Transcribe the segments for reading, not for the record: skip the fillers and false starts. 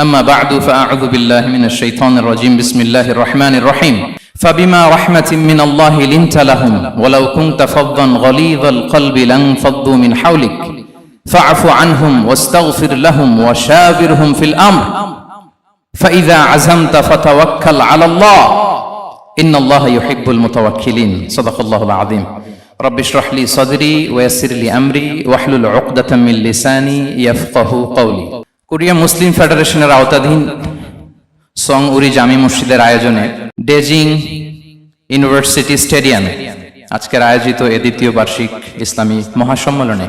أما بعد فأعوذ بالله من الشيطان الرجيم بسم الله الرحمن الرحيم فبما رحمة من الله لنت لهم ولو كنت فظا غليظ القلب لانفضوا من حولك فاعف عنهم واستغفر لهم وشاورهم في الأمر فإذا عزمت فتوكل على الله إن الله يحب المتوكلين صدق الله العظيم رب اشرح لي صدري ويسر لي أمري واحلل عقدة من لساني يفقه قولي Korea মুসলিম ফেডারেশনের আওতাধীন song উরি জামি মসজিদের আয়োজনে ডেজিং ইউনিভার্সিটি স্টেডিয়ামে আজকের আয়োজিত এ দ্বিতীয় বার্ষিক ইসলামী মহাসম্মেলনে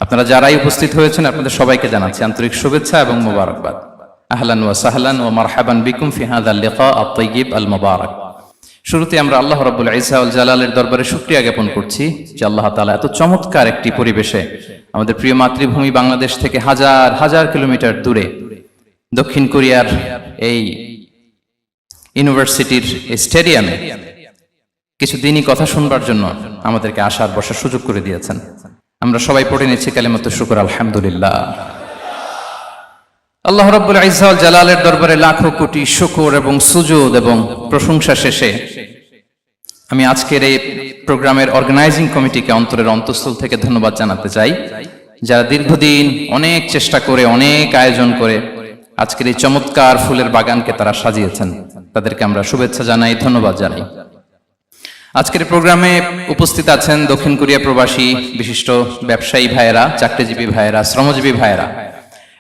আপনারা যারাই উপস্থিত হয়েছেন আপনাদের সবাইকে জানাচ্ছি আন্তরিক শুভেচ্ছা এবং মোবারকবাদ। আহলান ওয়া সাহলান ওয়া মারহাবান বিকুম ফি হাযাল লিকা আত-তাইয়িব আল মুবারাক। শুরুতে আমরা আল্লাহ রাব্বুল ইজ্জা ওয়াল জালালের দরবারে শুকরিয়া জ্ঞাপন করছি যে আল্লাহ তাআলা এত চমৎকার একটি পরিবেশে আমাদের প্রিয় মাতৃভূমি বাংলাদেশ থেকে হাজার হাজার কিলোমিটার দূরে দক্ষিণ কোরিয়ার এই ইউনিভার্সিটির স্টেডিয়ামে কিছু দিনই কথা শুনবার জন্য আমাদেরকে আসার বসার সুযোগ করে দিয়েছেন। আমরা সবাই পড়ে নিচ্ছি কালিমাতুশ শুকর আলহামদুলিল্লাহ। আল্লাহ রাব্বুল ইজ্জা ওয়াল জালালের দরবারে লাখো কোটি শুকর এবং সুজুদ এবং প্রশংসা শেষে আমি আজকের এই প্রোগ্রামের অর্গানাইজিং কমিটিকে অন্তরের অন্তঃস্থল থেকে ধন্যবাদ জানাতে চাই, যারা দীর্ঘদিন অনেক চেষ্টা করে অনেক আয়োজন করে আজকের এই চমৎকার ফুলের বাগানকে তারা সাজিয়েছেন। তাদেরকে আমরা শুভেচ্ছা জানাই, ধন্যবাদ জানাই। আজকের প্রোগ্রামে উপস্থিত আছেন দক্ষিণ কোরিয়া প্রবাসী বিশিষ্ট ব্যবসায়ী ভাইয়েরা, চাকরিজীবী ভাইয়েরা, শ্রমজীবী ভাইয়েরা,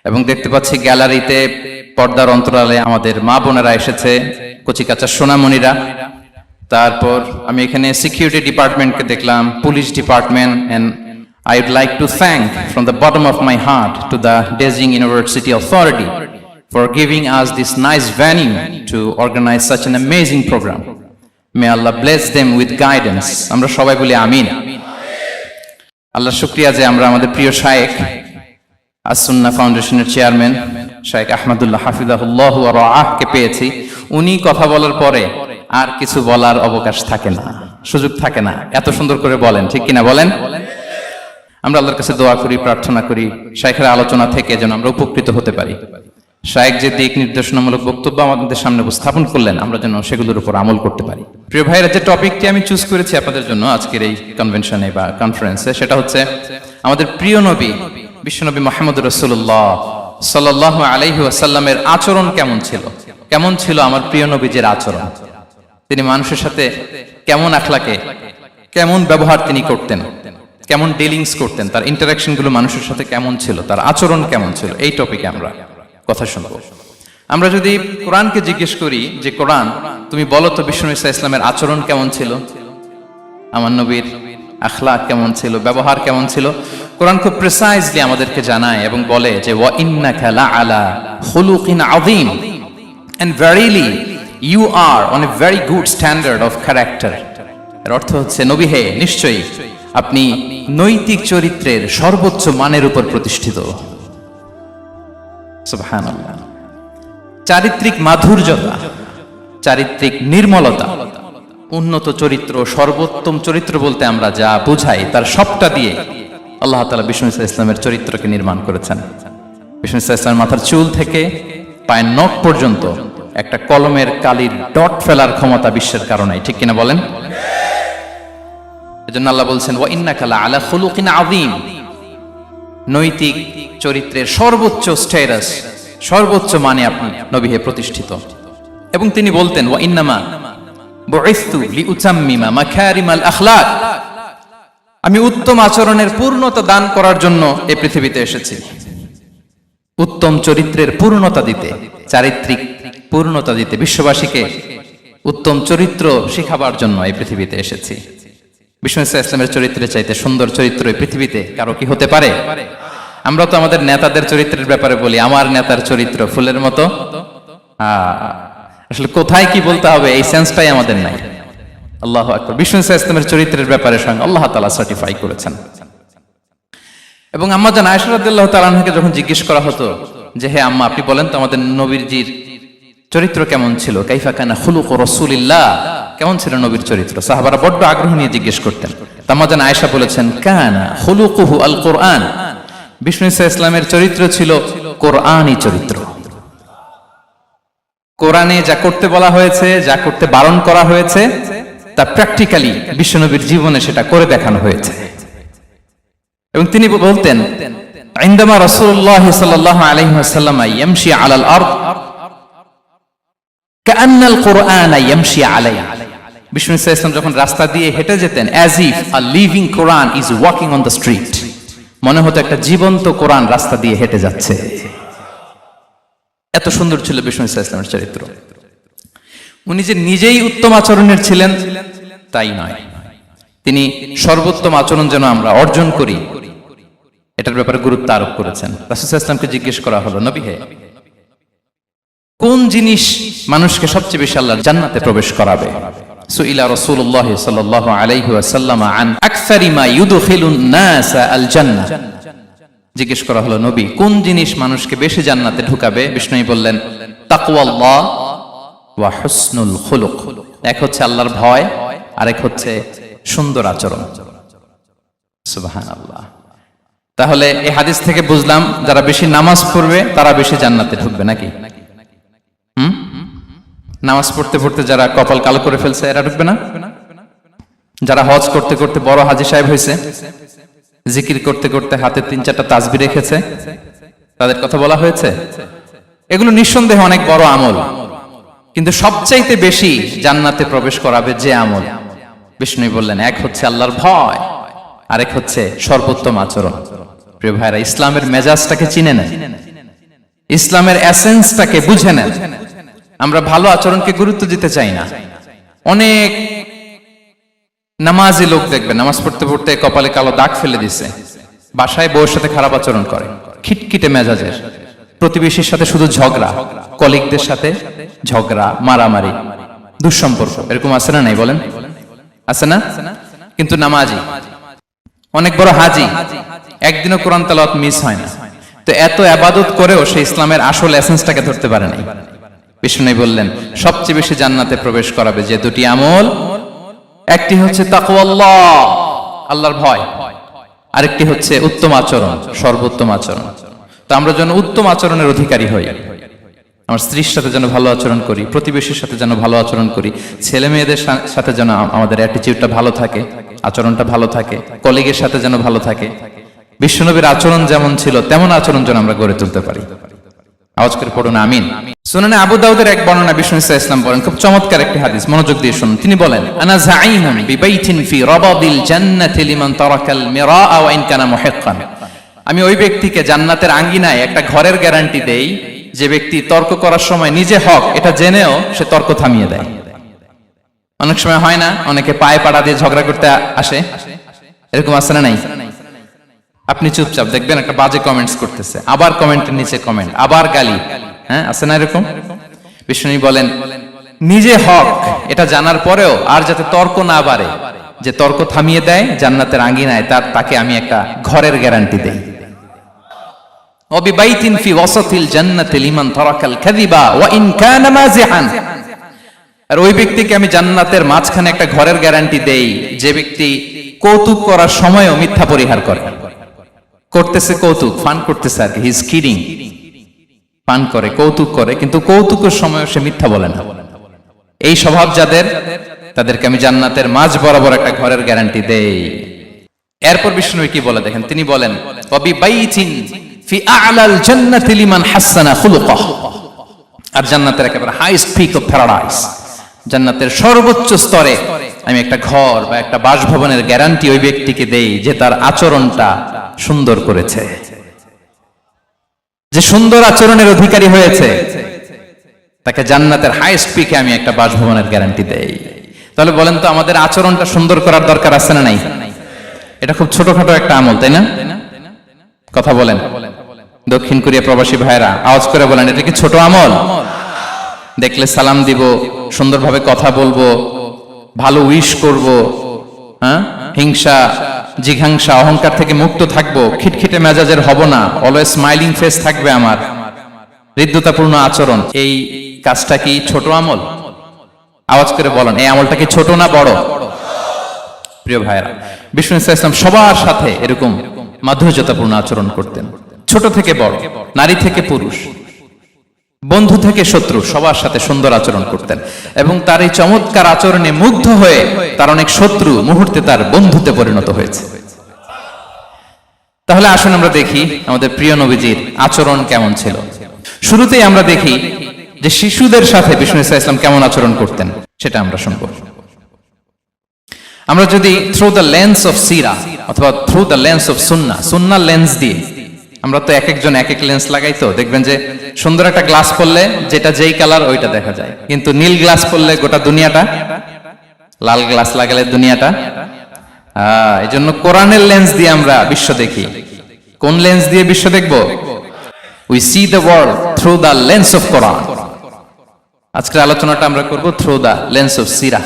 এবং দেখতে পাচ্ছি গ্যালারিতে পর্দার অন্তরালে আমাদের মা বোনেরা এসেছে, কচিকাচা সোনামণিরা। তারপর আমি এখানে সিকিউরিটি ডিপার্টমেন্টকে দেখলাম, police department, and I would like to thank from the bottom of my heart to the Daejeon University Authority for giving us this nice venue to organize such an amazing program. May Allah bless them with guidance. আমরা সবাই বলি আমিন। আল্লাহ শুকরিয়া যে আমরা আমাদের প্রিয় শায়েখ আস-সুন্নাহ ফাউন্ডেশনের চেয়ারম্যান শায়েখ আহমদুল্লাহ হাফিজাহুল্লাহ ওয়া রাআহকে পেয়েছি। উনি কথা বলার পরে আর কিছু বলার অবকাশ থাকে না, সুযোগ থাকে না, এত সুন্দর করে বলেন, ঠিক কিনা বলেন? আমরা আল্লাহর কাছে দোয়া করি, প্রার্থনা করি শায়েখের আলোচনা থেকে যেন আমরা উপকৃত হতে পারি। শায়েখ যে দিক নির্দেশনামূলক বক্তব্য আমাদের সামনে উপস্থাপন করলেন আমরা যেন সেগুলোর উপর আমল করতে পারি। প্রিয় ভাইরা, যে টপিকটি আমি চুজ করেছি আপনাদের জন্য আজকের এই কনভেনশনে বা কনফারেন্সে, সেটা হচ্ছে আমাদের প্রিয় নবী বিশ্বনবী মুহাম্মদ রাসূলুল্লাহ সাল্লাল্লাহু আলাইহি ওয়াসাল্লামের আচরণ কেমন ছিল। কেমন ছিল আমার প্রিয় নবীজির আচরণ? তিনি মানুষের সাথে কেমন আখলাকে, কেমন ব্যবহার তিনি করতেন, কেমন ডিলিংস করতেন, তার ইন্টারাকশন গুলো মানুষের সাথে কেমন ছিল, তার আচরণ কেমন ছিল, এই টপিকে আমরা কথা শুনব। আমরা যদি কোরআনকে জিজ্ঞেস করি যে কোরআন তুমি বলো তো বিশ্বনবী সাল্লাল্লাহু আলাইহি ওয়াসাল্লামের আচরণ কেমন ছিল, আমার নবীর আখলাক কেমন ছিল, ব্যবহার কেমন ছিল, কোরআন খুব প্রিসাইজলি আমাদেরকে জানায় এবং বলে যে ওয়া ইন্নাকা লাআলা খুলুকিন আযীম, and verily you are on a very good standard of character. এর অর্থ হচ্ছে নবী হে, নিশ্চয়ই আপনি নৈতিক চরিত্রের সর্বোচ্চ মানের উপর প্রতিষ্ঠিত। সুবহানাল্লাহ। চারিত্রিক মাধুর্যতা, চারিত্রিক নির্মলতা, উন্নত চরিত্র, সর্বোত্তম চরিত্র বলতে আমরা যা বুঝাই তার সবটা দিয়ে আল্লাহ তাআলা বিষ্ণু ইসলামের চরিত্রকে নির্মাণ করেছেন। বিষ্ণু ইসলামের মাথার চুল থেকে পায়ের নখ পর্যন্ত একটা কলমের কালির ডট ফেলার ক্ষমতা বিশ্বের কারণে, ঠিক কিনা বলেন? এজন্য আল্লাহ বলছেন ওয়া ইন্নাকা লাআলা খুলুকিন আযীম, নৈতিক চরিত্রের সর্বোচ্চ স্ট্যাটাস, সর্বোচ্চ মানে আপনি নবী হে প্রতিষ্ঠিত। এবং তিনি বলতেন ওয়া ইন্নামা বুইসতু লিউতাম্মিমা মাকারিমাল আখলাক, আমি উত্তম আচরণের পূর্ণতা দান করার জন্য এই পৃথিবীতে এসেছি, উত্তম চরিত্রের পূর্ণতা দিতে, চারিত্রিক পূর্ণতা দিতে, বিশ্ববাসীকে উত্তম চরিত্র শিখাবার জন্য এই পৃথিবীতে এসেছি। বিষ্ণু ইসলামের চরিত্রের চাইতে সুন্দর চরিত্র এই পৃথিবীতে কারো কি হতে পারে? আমরা তো আমাদের নেতাদের চরিত্রের ব্যাপারে বলি আমার নেতার চরিত্র ফুলের মতো। আসলে কোথায় কি বলতে হবে এই সেন্সটাই আমাদের নাই। আল্লাহু আকবার। বিষ্ণু ইসলামের চরিত্রের ব্যাপারে স্বয়ং আল্লাহ তাআলা সার্টিফাই করেছেন। এবং আম্মা জান আয়েশা রাদিয়াল্লাহু তাআলা আনহাকে যখন জিজ্ঞেস করা হতো যে হে আম্মা আপনি বলেন তো আমাদের নবীজির চরিত্র কেমন ছিল, কাইফা কানা খুলুকু রাসূলিল্লাহ, কেমন ছিল নবীর চরিত্র, সাহাবারা বড্ড আগ্রহ নিয়ে জিজ্ঞেস করতেন। আম্মা জান আয়েশা বলেছেন কানা খুলুকুহু আল কোরআন, বিষ্ণু ইসলামের চরিত্র ছিল কোরআনী চরিত্র। কোরআনে যা করতে বলা হয়েছে, যা করতে বারণ করা হয়েছে, তা প্র্যাকটিক্যালি বিশ্বনবীর জীবনে সেটা করে দেখানো হয়েছে। এবং তিনি বলতেন, ইনদামা রাসূলুল্লাহ সাল্লাল্লাহু আলাইহি ওয়াসাল্লাম ইয়ামশি আলাল আরদ কাআন্নাল কুরআনা ইয়ামশি আলাইহা। বিষ্ণু সাল্লাল্লাহু আলাইহি ওয়াসাল্লাম যখন রাস্তা দিয়ে হেঁটে যেতেন, as if a living Quran is walking on the street, মনে হতো একটা জীবন্ত কোরআন রাস্তা দিয়ে হেঁটে যাচ্ছে। এত সুন্দর ছিল বিষ্ণু সাল্লাল্লাহু আলাইহি ওয়াসাল্লামের চরিত্র। উনি যে নিজেই উত্তম আচরণের ছিলেন তাই নয়, তিনি সর্বোত্তম আচরণ যেন আমরা অর্জন করি এটার ব্যাপারে গুরুত্ব আরোপ করেছেন। রাসূল সাল্লাল্লাহু আলাইহি ওয়াসাল্লামকে জিজ্ঞেস করা হলো, নবী হে, কোন জিনিস মানুষকে সবচেয়ে বেশি আল্লাহর জান্নাতে প্রবেশ করাবে? সুইলা রাসূলুল্লাহ সাল্লাল্লাহু আলাইহি ওয়াসাল্লাম আন আকসারি মা ইউদখিলুন নাস আল জান্নাহ। জিজ্ঞেস করা হলো, নবী, কোন জিনিস মানুষকে বেশি জান্নাতে ঢুকাবে? বিষ্ণু বললেন, তাকওয়াল্লাহ ওয়া হুসনুল খুলুক। এক হচ্ছে আল্লাহর ভয়, আরেক হচ্ছে সুন্দর আচরণ। সুবহানাল্লাহ। তাহলে এই হাদিস থেকে বুঝলাম, যারা বেশি নামাজ পড়বে তারা বেশি জান্নাতে ঢুকবে নাকি? নামাজ পড়তে পড়তে যারা কপাল কালো করে ফেলছে এরা ঢুকবে না? যারা হজ করতে করতে বড় হাজী সাহেব হয়েছে, জিকির করতে করতে হাতে 3-4টা তাসবিহ রেখেছে, তাদের কথা বলা হয়েছে। এগুলো নিঃসন্দেহে অনেক বড় আমল, কিন্তু সবচাইতে বেশি জান্নাতে প্রবেশ করাবে যে আমল, বিষ্ণু বললেন, এক হচ্ছে আল্লাহর ভয়, আরেক হচ্ছে সর্বোত্তম আচরণ। প্রিয় ভাইরা, ইসলামের মেজাজটাকে চিনে নেন, ইসলামের এসেন্সটাকে বুঝে নেন। আমরা ভালো আচরণকে গুরুত্ব দিতে চাই না। অনেক নামাজি লোক দেখবে নামাজ পড়তে পড়তে কপালে কালো দাগ ফেলে দিছে, বাসায় বউয়ের সাথে খারাপ আচরণ করে, খিটখিটে মেজাজের, প্রতিবেশীর সাথে শুধু ঝগড়া, কলিগদের সাথে ঝগড়া, মারামারি, দুঃসম্পর্ক, এরকম আছে না? নাই বলেন, আছে না? কিন্তু নামাজি, অনেক বড় হাজি, একদিনও কোরআন তেলাওয়াত মিস হয় না। তো এত ইবাদত করেও সে ইসলামের আসল এসেন্সটাকে ধরতে পারে নাই। বিষ্ণু বললেন, সবচেয়ে বেশি জান্নাতে প্রবেশ করাবে যে দুটি আমল, একটি হচ্ছে তাকওয়াল্লাহ, আল্লাহর ভয়, আরেকটি হচ্ছে উত্তম আচরণ, সর্বোত্তম আচরণ। তো আমরা যেন উত্তম আচরণের অধিকারী হই। আমার স্ত্রীর সাথে যেন ভালো আচরণ করি, প্রতিবেশীর সাথে যেন ভালো আচরণ করি, ছেলে মেয়েদের সাথে যেন আমাদের অ্যাটিটিউডটা ভালো থাকে, আচরণটা ভালো থাকে, কলিগের সাথে যেন ভালো থাকে। বিশ্বনবীর আচরণ যেমন ছিল তেমন আচরণ যেন আমরা গড়ে তুলতে পারি। আওয়াজ করে পড়ুন আমিন। সুনানে আবু দাউদের এক বর্ণনা, বিষ্ণু সাল্লাল্লাহু আলাইহি ওয়াসাল্লাম বলেন, খুব চমৎকার একটি হাদিস, মনোযোগ দিয়ে শুনুন। তিনি বলেন, আনা যাঈমুন বিবাইতিন ফি রাবাদিল জান্নাতি লিমান তারাকাল মিরাআ ওয়া ইন কানা মুহিক্কান। আমি ওই ব্যক্তিকে জান্নাতের আঙ্গিনায় একটা ঘরের গ্যারান্টি দেই যে ব্যক্তি তর্ক করার সময় নিজে হক এটা জেনেও সে তর্ক থামিয়ে দেয়। অনেক সময় হয় না, অনেকে পায়ে পাড়া দিয়ে ঝগড়া করতে আসে, এরকম আছে না নাই? আপনি চুপচাপ দেখবেন একটা বাজে কমেন্টস করতেছে, আবার কমেন্টের নিচে কমেন্ট, আবার গালি, হ্যাঁ আছে না এরকম? বিষ্ণু বলেন, নিজে হক এটা জানার পরেও আর যাতে তর্ক না বাড়ে, যে তর্ক থামিয়ে দেয় জান্নাতের আঙ্গিনায়, তাকে আমি একটা ঘরের গ্যারান্টি দেই। ওয়াবিবাইতিন ফি ওয়াসাতিল জান্নাতি লিমান তারাকাল কাযিবা ওয়া ইন কানা মাযিহান। আর ওই ব্যক্তিকে আমি জান্নাতের মাঝখানে একটা ঘরের গ্যারান্টি দেই যে ব্যক্তি কৌতুক করার সময়ও মিথ্যা পরিহার করে। করতেছে কৌতুক, ফান করতেছে আর কি, হি ইজ কিডিং, পান করে, কৌতুক করে, কিন্তু কৌতুকের সময় সে মিথ্যা বলে না। এই স্বভাব যাদের, তাদেরকে আমি জান্নাতের মাঝ বরাবর একটা ঘরের গ্যারান্টি দেই। এরপর বিষ্ণু কি বলে দেখেন, তিনি বলেন, ওয়াবিবাইতিন ফি আ'লাল জান্নাতি লিমান হাসানা খুলুকাহ। আর জান্নাতের একেবারে হাইস্ট পিক অফ প্যারাডাইস, জান্নাতের সর্বোচ্চ স্তরে আমি একটা ঘর বা একটা বাসভবনের গ্যারান্টি ওই ব্যক্তিকে দেই যে তার আচরণটা সুন্দর করেছে, যে সুন্দর আচরণের অধিকারী হয়েছে, তাকে জান্নাতের হাইস্ট পিকে আমি একটা বাসভবনের গ্যারান্টি দেই। তাহলে বলেন তো, আমাদের আচরণটা সুন্দর করার দরকার আছে না নাই? এটা খুব ছোটখাটো একটা আমল, তাই না? কথা বলেন, দক্ষিণ কোরিয়া প্রবাসী ভাইরা আওয়াজ করে বলেন, এটা কি ছোট আমল? দেখলে সালাম দিব, সুন্দরভাবে কথা বলবো, ভালো উইশ করব, হ্যাঁ, হিংসা জিঘাংসা অহংকার থেকে মুক্ত থাকবো, খিটখিটে মেজাজের হব না, অলওয়েজ স্মাইলিং ফেস থাকবে আমার, হৃদ্যতাপূর্ণ আচরণ। এই কাজটা কি ছোট আমল? আওয়াজ করে বলেন, এই আমলটা কি ছোট না বড়? প্রিয় ভাইরা, বিষ্ণু সাল্লাল্লাহু আলাইহি ওয়াসাল্লাম সবার সাথে এরকম মাধুর্যতাপূর্ণ আচরণ করতেন, ছোট থেকে বড়, নারী থেকে পুরুষ, বন্ধু থেকে শত্রু সবার সাথে সুন্দর আচরণ করতেন এবং তার এই চমৎকার আচরণে মুগ্ধ হয়ে তার অনেক শত্রু মুহূর্তে তার বন্ধুতে পরিণত হয়েছে। তাহলে আসুন আমরা দেখি আমাদের প্রিয় নবীজির আচরণ কেমন ছিল। শুরুতেই আমরা দেখি যে শিশুদের সাথে বিষ্ণু ইসা ইসলাম কেমন আচরণ করতেন, সেটা আমরা শুনব। আমরা যদি থ্রু দ্য লেন্স অফ সিরা অথবা through the lens of Sunnah lens দিয়ে, আমরা তো এক একজন এক এক লেন্স লাগাই, তো দেখবেন যে সুন্দর একটা গ্লাস পড়লে যেটা যেই কালার ওইটা দেখা যায়, কিন্তু নীল গ্লাস পড়লে গোটা দুনিয়াটা, লাল গ্লাস লাগালে দুনিয়াটা। এই জন্য কোরআনের লেন্স দিয়ে আমরা বিশ্ব দেখি। কোন লেন্স দিয়ে বিশ্ব দেখব? We see the world through the lens of Quran. আজকের আলোচনাটা আমরা করব থ্রু দ্য লেন্স অফ সিরা,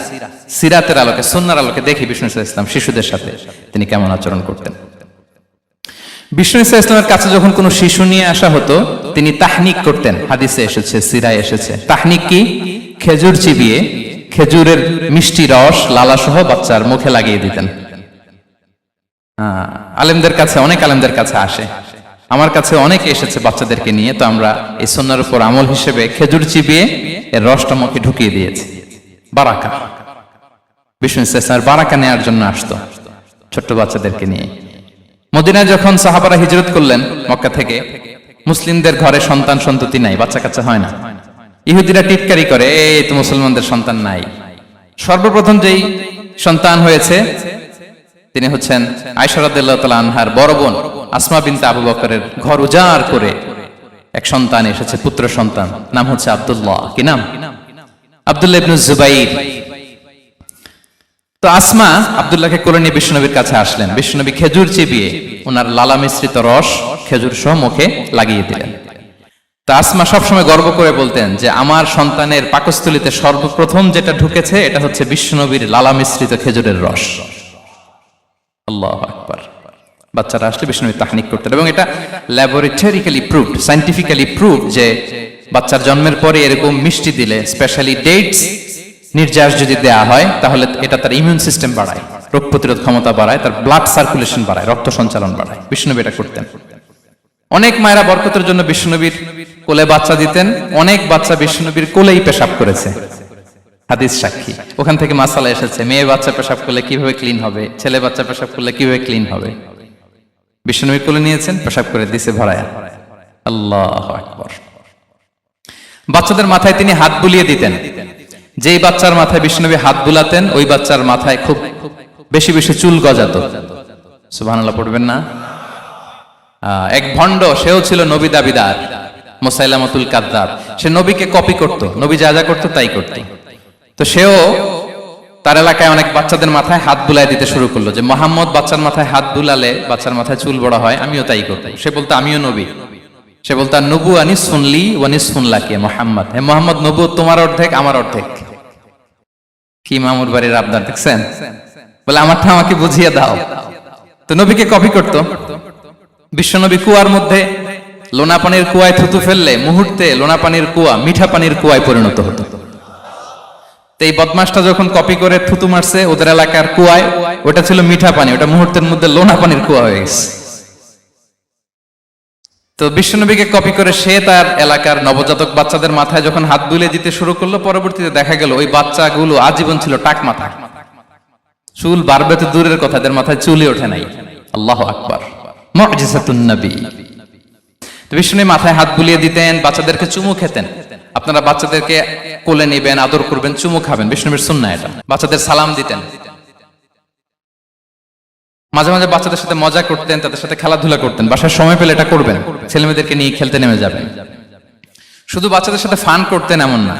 সিরাতের আলোকে, সুন্নাহর আলোকে দেখি বিষ্ণু ইসা ইসলাম শিশুদের সাথে তিনি কেমন আচরণ করতেন। বিষ্ণু ইসা ইসলামের কাছে যখন কোনো শিশু নিয়ে আসা হতো, তিনি তাহনিক করতেন। হাদিসে এসেছে, সিরায় এসেছে। তাহনিক কি? খেজুর চিবিয়ে খেজুরের মিষ্টি রস লালা সহ বাচ্চার মুখে লাগিয়ে দিতেন। আলেমদের কাছে, অনেক আলেমদের কাছে আসে, আমার কাছে অনেকে এসেছে বাচ্চাদেরকে নিয়ে, তো আমরা এই সুন্নাহর উপর আমল হিসেবে খেজুর চিবিয়ে এর রসটা মুখে ঢুকিয়ে দিয়েছি। বারাকা, বিষ্ণু ইসা ইসলামের বারাকা নেওয়ার জন্য আসতো ছোট্ট বাচ্চাদেরকে নিয়ে। মদিনায় যখন সাহাবারা হিজরত করলেন মক্কা থেকে, মুসলিমদের ঘরে সন্তান সন্ততি নাই, বাচ্চা কাচ্চা হয় না। ইহুদিরা টিটকারি করে, এই তো মুসলমানদের সন্তান নাই। সর্বপ্রথম যেই সন্তান হয়েছে তিনি হচ্ছেন আয়েশা রাদিয়াল্লাহু তাআলা আনহার বড় বোন আসমা বিনতে আবু বকরের ঘর উজাড় করে এক সন্তান এসেছে, পুত্র সন্তান, নাম হচ্ছে আব্দুল্লাহ। কি নাম? আব্দুল্লাহ ইবনে জুবাইর। তো আসমা আব্দুল্লাহকে কোলে নিয়ে বিশ্বনবীর কাছে আসলেন। বিশ্বনবী খেজুর চিবিয়ে ওনার লালা মিশ্রিত রস খেজুর সহ মুখে লাগিয়ে দিলেন। তো আসমা সবসময় গর্ব করে বলতেন যে আমার সন্তানের পাকস্থলীতে সর্বপ্রথম যেটা ঢুকেছে এটা হচ্ছে বিশ্বনবীর লালা মিশ্রিত খেজুরের রস। আল্লাহু আকবার। বাচ্চারা আসলে বিষ্ণুনবী তাহনিক করতেন এবং এটা ল্যাবরেটরিক্যালি প্রুভড, সায়েন্টিফিক্যালি প্রুভড যে বাচ্চার জন্মের পরে এরকম মিষ্টি দিলে, স্পেশালি ডেটস নির্যাস যদি দেয়া হয়, তাহলে এটা তার ইমিউন সিস্টেম বাড়ায়, রোগ প্রতিরোধ ক্ষমতা বাড়ায়, তার ব্লাড সার্কুলেশন বাড়ায়, রক্ত সঞ্চালন বাড়ায়। বিষ্ণুনবী এটা করতেন। অনেক মায়েরা বরকতের জন্য বিষ্ণুনবীর কোলে বাচ্চা দিতেন। অনেক বাচ্চা বিষ্ণুনবীর কোলেই পেশাব করেছে, হাদিস সাক্ষী। ওখান থেকে মাসালা এসেছে, মেয়ে বাচ্চা পেশাব করলে কিভাবে ক্লিন হবে, ছেলে বাচ্চা পেশাব করলে কিভাবে ক্লিন হবে। বিষ্ণুনবী কোলে নিয়েছেন, পেশাব করে দিছে ভরায়া। আল্লাহু আকবার। বাচ্চাদের মাথায় তিনি হাত বুলিয়ে দিতেন। যেই বাচ্চার মাথায় বিষ্ণুনবী হাত বুলাতেন, ওই বাচ্চার মাথায় খুব বেশি বেশি চুল গজাতো। সুবহানাল্লাহ পড়বেন না? এক ভণ্ড, সেও ছিল নবী দাবিদার, মুসাইলামাতুল কাযযাব। সে নবীকে কপি করত, নবী যা যা করতো তাই করত। তো সেও তার এলাকায় অনেক বাচ্চাদের মাথায় হাত বুলাই দিতে শুরু করলো, যে মুহাম্মদ বাচ্চার মাথায় হাত বুলালে বাচ্চার মাথায় চুল বড় হয়, আমিও তাই করব। সে বলতো আমিও নবী। সে বলতো নবু আনিস শুনলি ওয়ানিস শুনলাকে মুহাম্মদ, হে মুহাম্মদ, নবু তোমার অর্ধেক আমার অর্ধেক। কি মামুর বাড়ির আবদার দেখছেন? বলে আমারটা আমাকে বুঝিয়ে দাও। তো নবীকে কপি করত। বিশ্বনবী কুয়ার মধ্যে লোনা পানির কুয়ায় থুতু ফেললে মুহূর্তে লোনা পানির কুয়া মিঠা পানির কুয়ায় পরিণত হতো। তো এই বদমাসটা যখন কপি করে থুতু মারছে ওদের এলাকার কুয়ায়, ওটা ছিল মিঠা পানি, ওটা মুহূর্তের মধ্যে লোনা পানির কুয়া হয়ে গেছে। তো বিশ্বনবীকে কপি করে সে তার এলাকার নবজাতক বাচ্চাদের মাথায় যখন হাত বুলিয়ে দিতে শুরু করলো, পরবর্তীতে দেখা গেল ওই বাচ্চাগুলো আজীবন ছিল টাক মাথা। চুল বাড়বে তো দূরের কথা, এদের মাথায় চুলই ওঠে নাই। আল্লাহু আকবার। মুজিজাতুন নবী। তো বিষ্ণু মাথায় হাত বুলিয়ে দিতেন, বাচ্চাদেরকে চুমু খেতেন। আপনারা বাচ্চাদেরকে কোলে নেবেন, আদর করবেন, চুমু খাবেন, বিষ্ণুর সুন্নাহ এটা। বাচ্চাদের সালাম দিতেন। মাঝে মাঝে বাচ্চাদের সাথে মজা করতেন, তাদের সাথে খেলাধুলা করতেন। বাসায় সময় পেলে এটা করবেন, ছেলেমেয়েদেরকে নিয়ে খেলতে নেমে যাবেন। শুধু বাচ্চাদের সাথে ফান করতেন এমন না,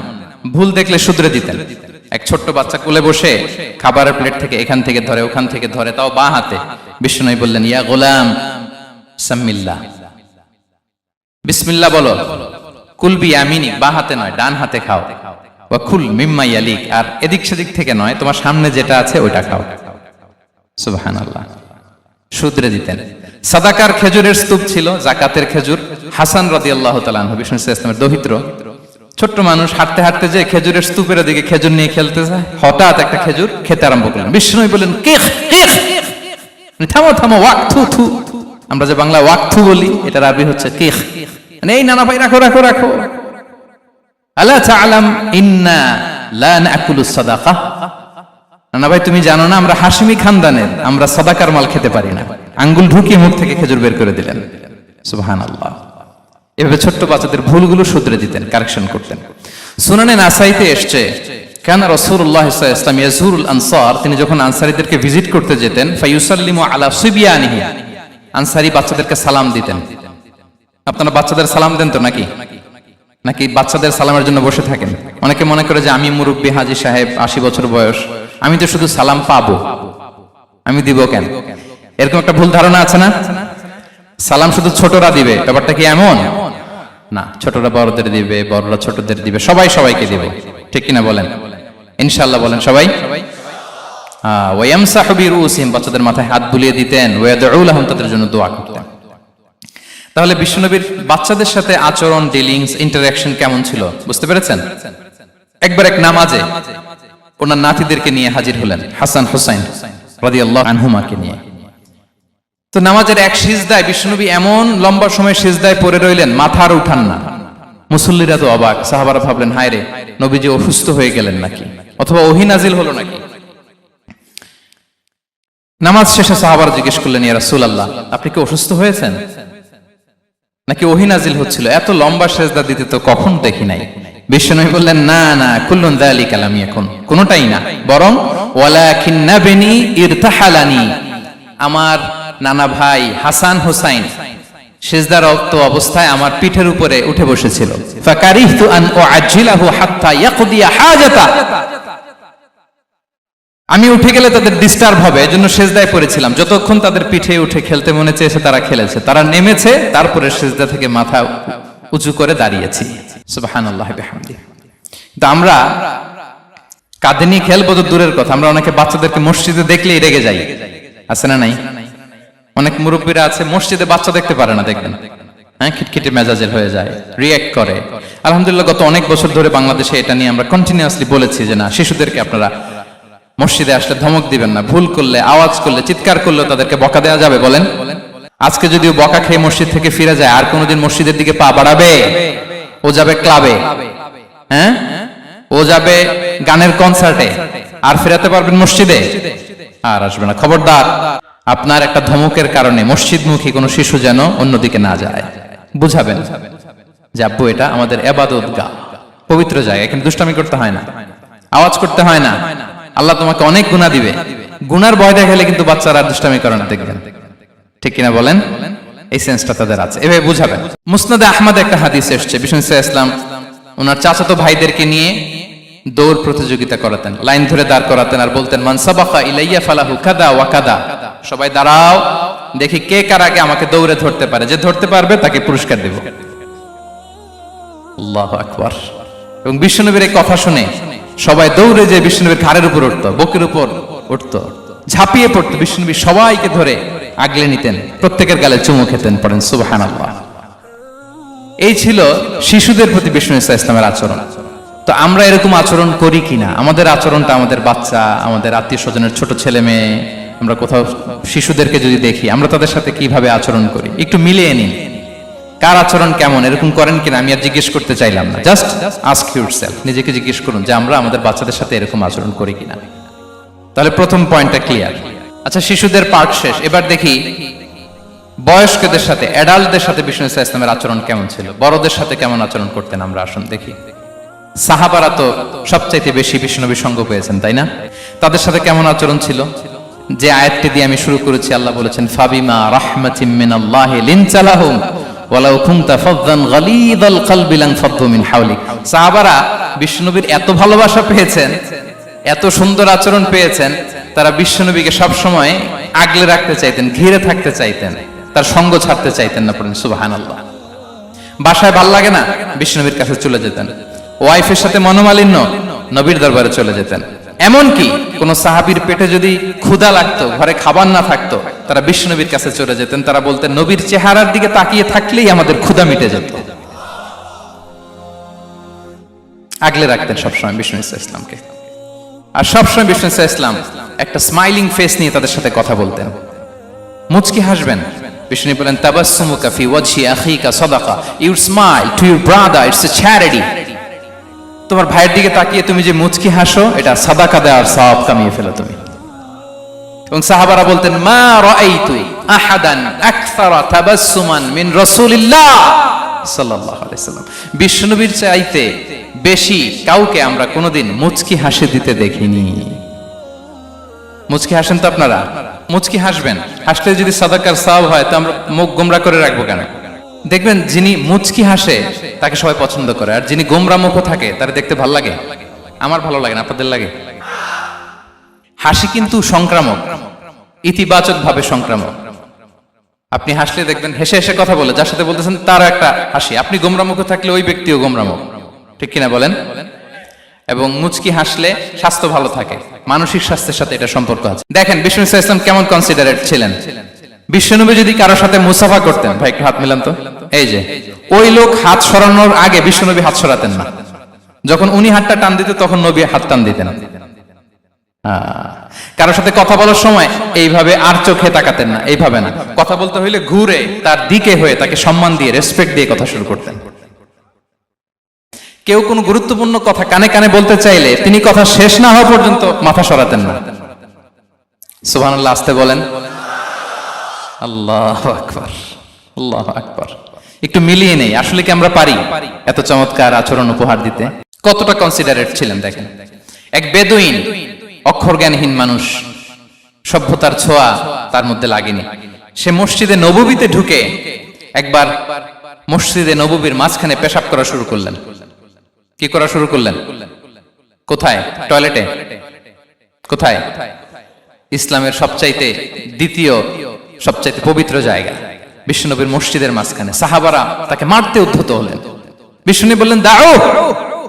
ভুল দেখলে শুধরে দিতেন। এক ছোট্ট বাচ্চা কোলে বসে খাবারের প্লেট থেকে এখান থেকে ধরে ওখান থেকে ধরে, তাও বাঁ হাতে। বিষ্ণু বললেন, ইয়া গোলাম সাম্মিল্লাহ, বিসমিল্লাহ বলো। কুলবি ইয়ামিনি, বাঁ হাতে নয় ডান হাতে খাও। ওয়া কুল মিম্মা ইয়ালিক, আর এদিক সেদিক থেকে নয়, তোমার সামনে যেটা আছে ওইটা খাও। সুবহানাল্লাহ। শুধরে দিতেন। সাদাকার খেজুরের স্তূপ ছিল, যাকাতের খেজুর। হাসান রাদিয়াল্লাহু তাআলা আনহু, বিষ্ণু ইসলামের দৌহিত্র, ছোট্ট মানুষ, হাঁটতে হাঁটতে যে খেজুরের স্তূপের দিকে খেজুর নিয়ে খেলতে যায়, হঠাৎ একটা খেজুর খেতে আরম্ভ করলেন। বিষ্ণু বললেন, কিখ কিখ, থামো থামো, ওয়াক থু থু। আমরা যে বাংলা ওয়াক থু বলি, এটার আরবি হচ্ছে কিখ, মানে এই নানা ভাই রাখো রাখো রাখো। আলা তা'লাম ইন্না লা নাকুলু সাদাকা, না ভাই তুমি জানো না আমরা হাশিমি খানদানের, আমরা সাদাকার মাল খেতে পারি না। আঙ্গুল ঢুকিয়ে মুখ থেকে খেজুর বের করে দিলেন। সুবহানাল্লাহ। এভাবে ছোট্ট বাচ্চাদের ভুলগুলো শুধরে দিতেন, কারেকশন করতেন। সুনানে নাসাইতে এসছে কানা রাসূলুল্লাহ সাল্লাল্লাহু আলাইহি ওয়াসাল্লাম ইয়াজুরুল আনসার, তিনি যখন আনসারীদেরকে ভিজিট করতে যেতেন, ফায়ুসাল্লিমু আলা সিবিয়ানিহি, আনসারী বাচ্চাদেরকে সালাম দিতেন। আপনারা বাচ্চাদের সালাম দেন তো নাকি? নাকি বাচ্চাদের সালামের জন্য বসে থাকেন? অনেকে মনে করে যে আমি মুরব্বী হাজী সাহেব, 80 বছর বয়স, আমি তো শুধু সালাম পাবো, আমি দিব কেন? এরকম একটা ভুল ধারণা আছে না? সালাম শুধু ছোটরা দিবে, ব্যাপারটা কি এমন না? ছোটরা বড়দের দিবে, বড়রা ছোটদের দিবে, সবাই সবাইকে দিবে, ঠিক কিনা বলেন? ইনশাআল্লাহ বলেন সবাই। ওয়ায়ামসাহু বিরুসিহিম, বাচ্চাদের মাথায় হাত বুলিয়ে দিতেন, ওয়ায়াদউ লাহুম, তাদের জন্য দোয়া করতেন। তাহলে বিশ্বনবীর বাচ্চাদের সাথে আচরণ, ডিলিংস, ইন্টারঅ্যাকশন কেমন ছিল বুঝতে পেরেছেন? একবার এক নামাজে ওনার নাতিদেরকে নিয়ে হাজির হলেন, হাসান হুসাইন রাদিয়াল্লাহু আনহুমাকে নিয়ে। তো নামাজের এক সিজদায় বিশ্বনবী এমন লম্বা সময় সিজদায় পড়ে রইলেন, মাথা আর উঠান না। মুসল্লিরা তো অবাক, সাহাবারা ভাবলেন হায় রে, নবীজি অসুস্থ হয়ে গেলেন নাকি, অথবা ওহী নাজিল হলো নাকি। নামাজ শেষে সাহাবারা জিজ্ঞেস করলেন, ইয়া রাসূলুল্লাহ, আপনি কি অসুস্থ হয়েছেন নাকি ওহী নাজিল হচ্ছিল? এত লম্বা সিজদা দিতে তো কখন দেখি নাই। বিশ্বনবী বললেন, না না, কুল্লুন যালিকা লাম ইয়াকুন, কোনটাই না, বরং ওয়ালাকিন নাবনি ইরতাহালানি, আমার নানা ভাই হাসান হুসাইন সিজদারত অবস্থায় আমার পিঠের উপরে উঠে বসেছিল। ফাকারিহতু আন উআজ্জিলাহু হাত্তা ইয়াকদিয়া হাজাতা, আমি উঠে গেলে তাদের ডিস্টার্ব হবে, এজন্য সিজদায় পড়েছিলাম। যতক্ষণ তাদের পিঠে উঠে খেলতে মনে চেয়েছে তারা খেলেছে, তারা নেমেছে, তারপরে সিজদা থেকে মাথা উঁচু করে দাঁড়িয়েছি। সুবহানাল্লাহি বিহামদিহি। তো আমরা কাঁধে নিয়ে খেলবো তো দূরের কথা, আমরা অনেকে বাচ্চাদেরকে মসজিদে দেখলেই রেগে যাই, আছে না নাই? অনেক মুরব্বীরা আছে মসজিদে বাচ্চা দেখতে পারে না, দেখবেন হ্যাঁ, খিটখিটে মেজাজের হয়ে যায়, রিঅ্যাক্ট করে। আলহামদুলিল্লাহ গত অনেক বছর ধরে বাংলাদেশে এটা নিয়ে আমরা কন্টিনিউয়াসলি বলেছি যে না, শিশুদেরকে আপনারা মসজিদে আসলে ধমক দিবেন না, ভুল করলে, আওয়াজ করলে, চিৎকার করলে তাদেরকে বকা দেওয়া যাবে? বলেন। আজকে যদিও বকা খেয়ে মসজিদ থেকে ফিরে যায়, আর কোনোদিন মসজিদের দিকে পা বাড়াবে? ও যাবে ক্লাবে, হ্যাঁ, ও যাবে গানের কনসার্টে, আর ফেরাতে পারবেন মসজিদে? আর আসবে না। খবরদার, আপনার একটা ধমকের কারণে মসজিদমুখী কোনো শিশু যেন অন্যদিকে না যায়। বুঝাবেন যে আব্বু এটা আমাদের ইবাদতগাহ, পবিত্র জায়গা, এখানে দুষ্টামি করতে হয় না, আওয়াজ করতে হয় না, আল্লাহ তোমাকে অনেক গুনাহ দিবে। গুনার ভয় দেখালে কিন্তু বাচ্চারা দুষ্টামি করে না, দেখবেন, ঠিক কিনা বলেন? এই সেন্সটা তাদের আছে, এভাবে বুঝাবেন। মুসনাদে আহমদ একটা হাদিস এসেছে, বিষ্ণু ইসলাম ওনার চাচাতো ভাইদেরকে নিয়ে দৌড় প্রতিযোগিতা করাতেন, লাইন ধরে দাঁড় করাতেন, আর বলতেন মান সাবাকা ইলাইয়া ফালাহু কাদা ওয়া কাদা, সবাই দাঁড়াও, দেখি কে কার আগে আমাকে দৌড়ে ধরতে পারে, যে ধরতে পারবে তাকে পুরস্কার দেব। আল্লাহু আকবার। এবং বিশ্বনবীর এই কথা শুনে সবাই দৌড়ে যে বিশ্বনবীর ঘাড়ের উপর উঠতো, বুকের উপর উঠতো, ঝাঁপিয়ে পড়তো, বিশ্বনবী সবাইকে ধরে আগলে নিতেন, প্রত্যেকের গালে চুমু খেতেন। পড়েন সুবহানাল্লাহ। এই ছিল শিশুদের প্রতি বিষ্ণু ইসলামের আচরণ। তো আমরা এরকম আচরণ করি কিনা? আমাদের আচরণটা আমাদের বাচ্চা, আমাদের আত্মীয় স্বজনের ছোট ছেলে মেয়ে, আমরা কোথাও শিশুদেরকে যদি দেখি, আমরা তাদের সাথে কিভাবে আচরণ করি একটু মিলিয়ে নিন। কার আচরণ কেমন, এরকম করেন কিনা আমি আর জিজ্ঞেস করতে চাইলাম না, জাস্ট আস্ক ইউরসেলফ, নিজেকে জিজ্ঞেস করুন যে আমরা আমাদের বাচ্চাদের সাথে এরকম আচরণ করি কিনা। তাহলে প্রথম পয়েন্টটা ক্লিয়ার। আচ্ছা, শিশুদের পার্ট শেষ, এবার দেখি বয়স্কদের সাথে, অ্যাডাল্টদের সাথে বিষ্ণু ইসলামের আচরণ কেমন ছিল, বড়দের সাথে কেমন আচরণ করতেন আমরা। আসুন দেখি। সাহাবারা তো সবচাইতে বেশি বিষ্ণুনবীর সঙ্গ পেয়েছেন, তাই না? তাদের সাথে কেমন আচরণ ছিল? যে আয়াতটি দিয়ে আমি শুরু করেছি, আল্লাহ বলেছেন ফাবিমা রাহমাতিম মিনাল্লাহি লিনতা লাহুম ওয়ালাউ কুনতা ফাযযান গালিযাল কলবি লানফাদ্দু মিন হাওলিক। সাহাবারা বিষ্ণুনবীর এত ভালোবাসা পেয়েছেন, এত সুন্দর আচরণ পেয়েছেন, তারা বিশ্বনবীকে সবসময় আগলে রাখতে চাইতেন, ঘিরে থাকতে চাইতেন, তার সঙ্গ ছাড়তে চাইতেন না। পড়েন সুবহানাল্লাহ। বাসায় ভাল লাগে না, বিশ্বনবীর কাছে চলে যেতেন। ওয়াইফের সাথে মনোমালিন্য, নবীর দরবারে চলে যেতেন। এমনকি কোন সাহাবীর পেটে যদি ক্ষুধা লাগতো, ঘরে খাবার না থাকতো, তারা বিশ্বনবীর কাছে চলে যেতেন। তারা বলতেন নবীর চেহারার দিকে তাকিয়ে থাকলেই আমাদের ক্ষুধা মিটে যেত। আগলে রাখতেন সবসময় বিষ্ণু ইসলামকে। আর সবসময় বিষ্ণু ইসলাম একটা স্মাইলিং ফেস নিয়ে তাদের সাথে কথা বলতেন, মুচকি হাসবেন। বিষ্ণু বলেন তাবাসসুমুকা ফি ওয়াজহি আখিকা সাদাকা, you smile to your brother, it's a charity. তোমার ভাইয়ের দিকে তাকিয়ে তুমি যে মুচকি হাসো, এটা সাদাকা দেওয়ার সওয়াব কামিয়ে ফেলো তুমি। এবং সাহাবারা বলতেন, মা রাআইতু আহাদান আকসারা তাবাসসুমান মিন রাসূলিল্লাহ সাল্লাল্লাহু আলাইহি ওয়াসাল্লাম। বিশ্বনবীর চাইতে বেশি কাউকে আমরা কোনোদিন মুচকি হাসি দিতে দেখিনি। মুচকি হাসেন তো আপনারা? মুচকি হাসবেন, হাসলে যদি সাদাকার সওয়াব হয় তো আমরা মুখ গোমরা করে রাখবো কেন? দেখবেন যিনি মুচকি হাসে তাকে সবাই পছন্দ করে, আর যিনি গোমরা মুখ থাকে তার দেখতে ভালো লাগে। আমার ভালো লাগে না, আপনাদের লাগে? হাসি কিন্তু সংক্রামক, ইতিবাচক ভাবে সংক্রামক। আপনি হাসলে দেখবেন হেসে হেসে কথা বলে যার সাথে বলতেছেন তার একটা হাসি, আপনি গোমরা মুখ থাকলে ওই ব্যক্তিও গোমরা মুখ, ঠিক কিনা বলেন? এবং মুচকি হাসলে স্বাস্থ্য ভালো থাকে, মানসিক স্বাস্থ্যের সাথে এটা সম্পর্ক আছে। দেখেন বিষ্ণু ইসলাম কেমন কনসিডারেট ছিলেন। বিশ্বনবী যদি কারোর সাথে মুসাফা করতেন, ভাই একটু হাত মিলান তো, এই যে ওই লোক হাত সরানোর আগে বিশ্বনবী হাত সরাতেন না। যখন উনি হাতটা টান দিতেন তখন নবী হাত টান দিতেন। কারোর সাথে কথা বলার সময় এইভাবে আর চোখে তাকাতেন না, এইভাবে না। কথা বলতে হইলে ঘুরে তার দিকে হয়ে তাকে সম্মান দিয়ে রেসপেক্ট দিয়ে কথা শুরু করতেন। কেউ কোনো গুরুত্বপূর্ণ কথা কানে কানে বলতে চাইলে তিনি কথা শেষ না হওয়া পর্যন্ত মাথা সরাতেন না। সুবহানাল্লাহ, আসতে বলেন। আল্লাহু আকবার, আল্লাহু আকবার। একটু মিলিয়ে নেই, আসলে কি আমরা পারি এত চমৎকার আচরণ উপহার দিতে? কতটা কনসিডারেট ছিলেন দেখেন। এক বেদুইন, অক্ষর জ্ঞানহীন মানুষ, সভ্যতার ছোঁয়া তার মধ্যে লাগেনি। সে মসজিদে নববীতে ঢুকে একবার মসজিদে নববীর মাঝখানে পেশাব করা শুরু করলেন। কি করা শুরু করলেন? কোথায়? টয়লেটে? কোথায়? ইসলামের সবচাইতে দ্বিতীয় সবচাইতে পবিত্র জায়গা বিশ্বনবীর মসজিদের মাঝখানে। সাহাবারা তাকে মারতে উদ্ধত হলেন। বিশ্বনবী বললেন, দাও,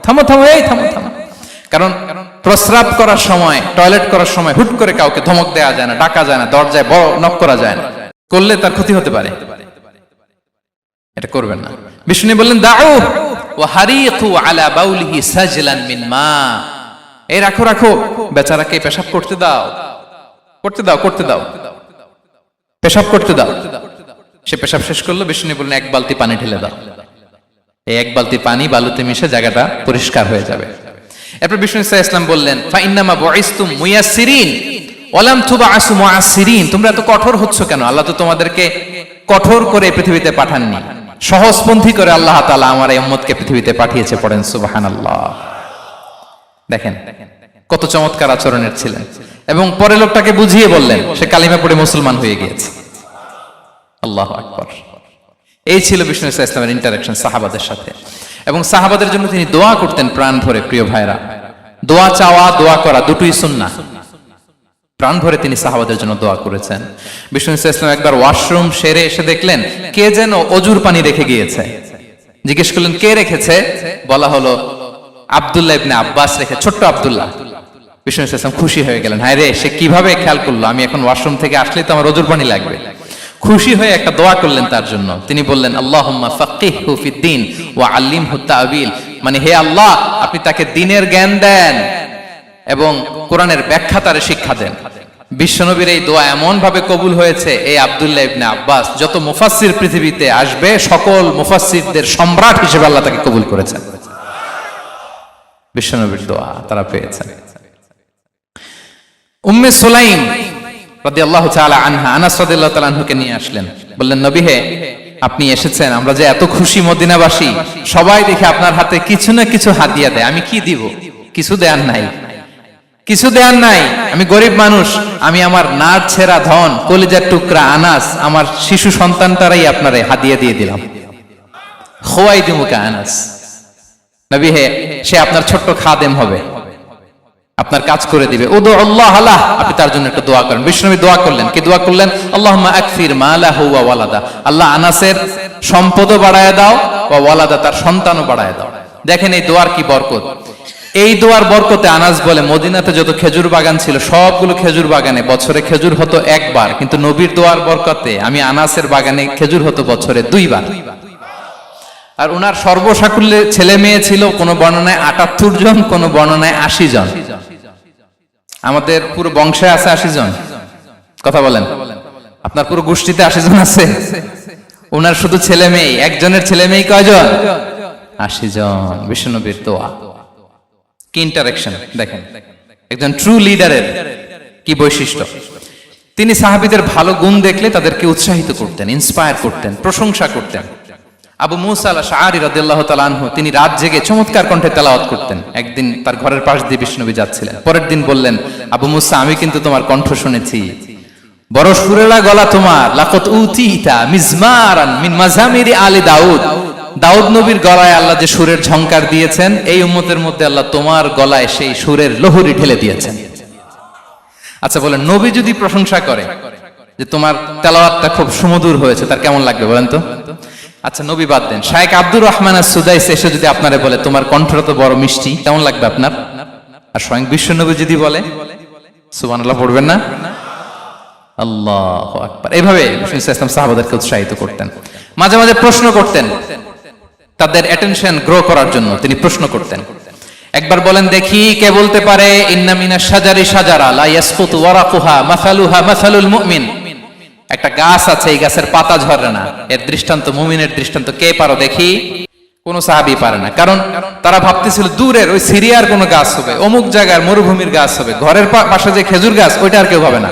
থামো থামো, এই থামো থামো। কারণ প্রস্রাব করার সময়, টয়লেট করার সময় হুট করে কাউকে ধমক দেওয়া যায় না, ডাকা যায় না, দরজায় বড় নক করা যায় না, করলে তার ক্ষতি হতে পারে, এটা করবেন না। বিষ্ণু বললেন, দাও ওয়া হারিকু আলা বাউলিহি সাজলান মিন মা। এই রাখো রাখো, বেচারাকে পেশাব করতে দাও, করতে দাও, করতে দাও, পেশাব করতে দাও। সে পেশাব শেষ করলো। বিষ্ণু বললেন, এক বালতি পানি ঢেলে দাও। এই এক বালতি পানি বালুতে মিশে জায়গাটা পরিষ্কার হয়ে যাবে। এরপর বিষ্ণু ইসলাম বললেন, ফাইন্নামা বুইসতুম মুয়াসসিরিন ওয়া লাম তুবআসু মুআসসিরিন। তোমরা এত কঠোর হচ্ছ কেন? আল্লাহ তো তোমাদেরকে কঠোর করে পৃথিবীতে পাঠাননি, সহজপন্থী করে আল্লাহ তাআলা আমার এই উম্মতকে পৃথিবীতে পাঠিয়েছে। পড়েন সুবহানাল্লাহ। দেখেন কত চমৎকার আচরণের ছিলেন। এবং পরে লোকটাকে বুঝিয়ে বললেন, সে কালিমা পড়ে মুসলমান হয়ে গিয়েছে। আল্লাহু আকবার। এই ছিল বিষ্ণু ইসলামের ইন্টারাকশন সাহাবাদের সাথে। এবং সাহাবাদের জন্য তিনি দোয়া করতেন প্রাণ ভরে। প্রিয় ভাইরা, দোয়া চাওয়া, দোয়া করা দুটোই সুন্নাহ। প্রাণ ভরে তিনি সাহাবাদের জন্য দোয়া করেছেন। বিষ্ণু ইসলাম একবার ওয়াশরুম সেরে এসে দেখলেন কে যেন অজুর পানি রেখে গিয়েছে। জিজ্ঞেস করলেন, কে রেখেছে? বলা হলো, আব্দুল্লাহ ইবনে আব্বাস রেখে, ছোট্ট আব্দুল্লাহ। বিষ্ণু ইসলাম খুশি হয়ে গেলেন, হায় রে, সে কিভাবে খেয়াল করলো, আমি এখন ওয়াশরুম থেকে আসলেই তো আমার অজুর পানি লাগবে। খুশি হয়ে একটা দোয়া করলেন তার জন্য। তিনি বললেন, আল্লাহুম্মা ফাক্কিহহু ফিদ্দীন ওয়া আল্লিমহু তা'বীল। মানে হে আল্লাহ, আপনি তাকে দ্বীনের জ্ঞান দেন এবং কোরআনের ব্যাখ্যা তারে শিক্ষা দেন। বিশ্বনবীর এই দোয়া এমন ভাবে কবুল হয়েছে, এই আব্দুল্লাহ ইবনে আব্বাস যত মুফাসসির পৃথিবীতে আসবে সকল মুফাসসিরদের সম্রাট হিসেবে আল্লাহ তাকে কবুল করেছেন। বিশ্বনবীর দোয়া তারা পেয়েছেন। উম্মে সুলাইম রাদিয়াল্লাহু তাআলা আনহা, আনাস রাদিয়াল্লাহু তাআলা আনহুকে নিয়ে আসলেন। বললেন, নবী হে, আপনি এসেছেন, আমরা যে এত খুশি মদিনাবাসী, সবাই দেখে আপনার হাতে কিছু না কিছু হাদিয়া দেয়। আমি কি দিব? কিছু দেয়ার নাই, কিছু দেয়ার নাই। আমি গরিব মানুষ, আমি আমার নার ছেঁড়া ধন, কলিজার টুকরা আনাস, আমার শিশু সন্তানটারাই আপনারে হাদিয়া দিয়ে দিলাম। খুয়াইদিমুকা আনাস। নবী হে, সে আপনার ছোট্ট খাদেম হবে, আপনার কাজ করে দিবে। উদু আল্লাহ আলাহ, আপনি তার জন্য একটু দোয়া করেন। বিষ্ণু নবী দোয়া করলেন। কি দোয়া করলেন? আল্লাহুম্মা আকসির মালাহু ওয়া ওয়ালাদা। আল্লাহ আনাসের সম্পদও বাড়ায় দাও, ওয়া ওয়ালাদা, তার সন্তানও বাড়ায় দাও। দেখেন এই দোয়ার কি বরকত। এই দোয়ার বরকতে আনাস বলে, মদিনাতে যত খেজুর বাগান ছিল সবগুলো খেজুর বাগানে বছরে খেজুর হতো একবার, কিন্তু নবীর দোয়ার বরকতে আমি আনাসের বাগানে খেজুর হতো বছরে 2 বার। আর উনার সর্বসাকুল্যে ছেলে মেয়ে ছিল, কোন বর্ণনায় 78 জন, কোন বর্ণনায় 80 জন। আমাদের পুরো বংশে আছে 80 জন। কথা বলেন, আপনার পুরো গোষ্ঠীতে 80 জন আছে? উনার শুধু ছেলে মেয়ে, একজনের ছেলে মেয়ে কয়জন? 80 জন। বিশ্বনবীর দোয়া। কি ইন্টারেকশন দেখেন, একজন ট্রু লিডারের কি বৈশিষ্ট্য। তিনি সাহাবীদের ভালো গুণ দেখলে তাদেরকে উৎসাহিত করতেন, ইন্সপায়ার করতেন, প্রশংসা করতেন। আবু মুসা আল-আশআরী রাদিয়াল্লাহু তাআলা আনহু তিনি রাত জেগে চমৎকার কণ্ঠে তেলাওয়াত করতেন। একদিন তার ঘরের পাশ দিয়ে বিষ্ণুনবী যাচ্ছিলেন, পরের দিন বললেন, আবু মুসা আমি কিন্তু তোমার কণ্ঠ শুনেছি, বড় সুরেলা গলা তোমার, লাকাত উতিতা মিজমারান মিন মাজামিরি আলি দাউদ, দাউদ নবীর গলায় আল্লাহ যে সুরের ঝংকার দিয়েছেন, এই উম্মতের মধ্যে আল্লাহ তোমার গলায় সেই সুরের লহরী ঢেলে দিয়েছেন। আচ্ছা বলেন, নবী যদি প্রশংসা করে যে তোমার তেলাওয়াতটা খুব সুমধুর হয়েছে, তার কেমন লাগবে বলেন তো? আচ্ছা নবী বাদ দেন, শায়েখ আব্দুর রহমান আস-সুদাইস এসে যদি আপনারে বলে তোমার কণ্ঠটা তো বড় মিষ্টি, কেমন লাগবে আপনার? আর স্বয়ং বিশ্বনবী যদি বলে, সুবহানাল্লাহ পড়বেন না? আল্লাহু আকবার। এইভাবে রাসূল সাল্লাল্লাহু আলাইহি ওয়াসাল্লাম সাহাবাদেরকে উৎসাহিত করতেন। মাঝে মাঝে প্রশ্ন করতেন, তাদের অ্যাটেনশন গ্রো করার জন্য তিনি প্রশ্ন করতেন। একবার বলেন দেখি, কে বলতে পারে ইন্না মিনাশ শাজারি শাজারা লা ইয়াসকুতু ওয়ারাকুহা মাসালুহা মাসালুল মুমিন, একটা গাছ আছে এই গাছের পাতা ঝরে না, এর দৃষ্টান্ত মুমিনের দৃষ্টান্ত। কে পারো দেখি? কোন সাহাবী পারে না, কারণ তারা ভাবতেছিল দূরের ওই সিরিয়ার কোন গাছ হবে, অমুক জায়গার মরুভূমির গাছ হবে, ঘরের পাশে যে খেজুর গাছ ওইটা আর কেউ হবে না।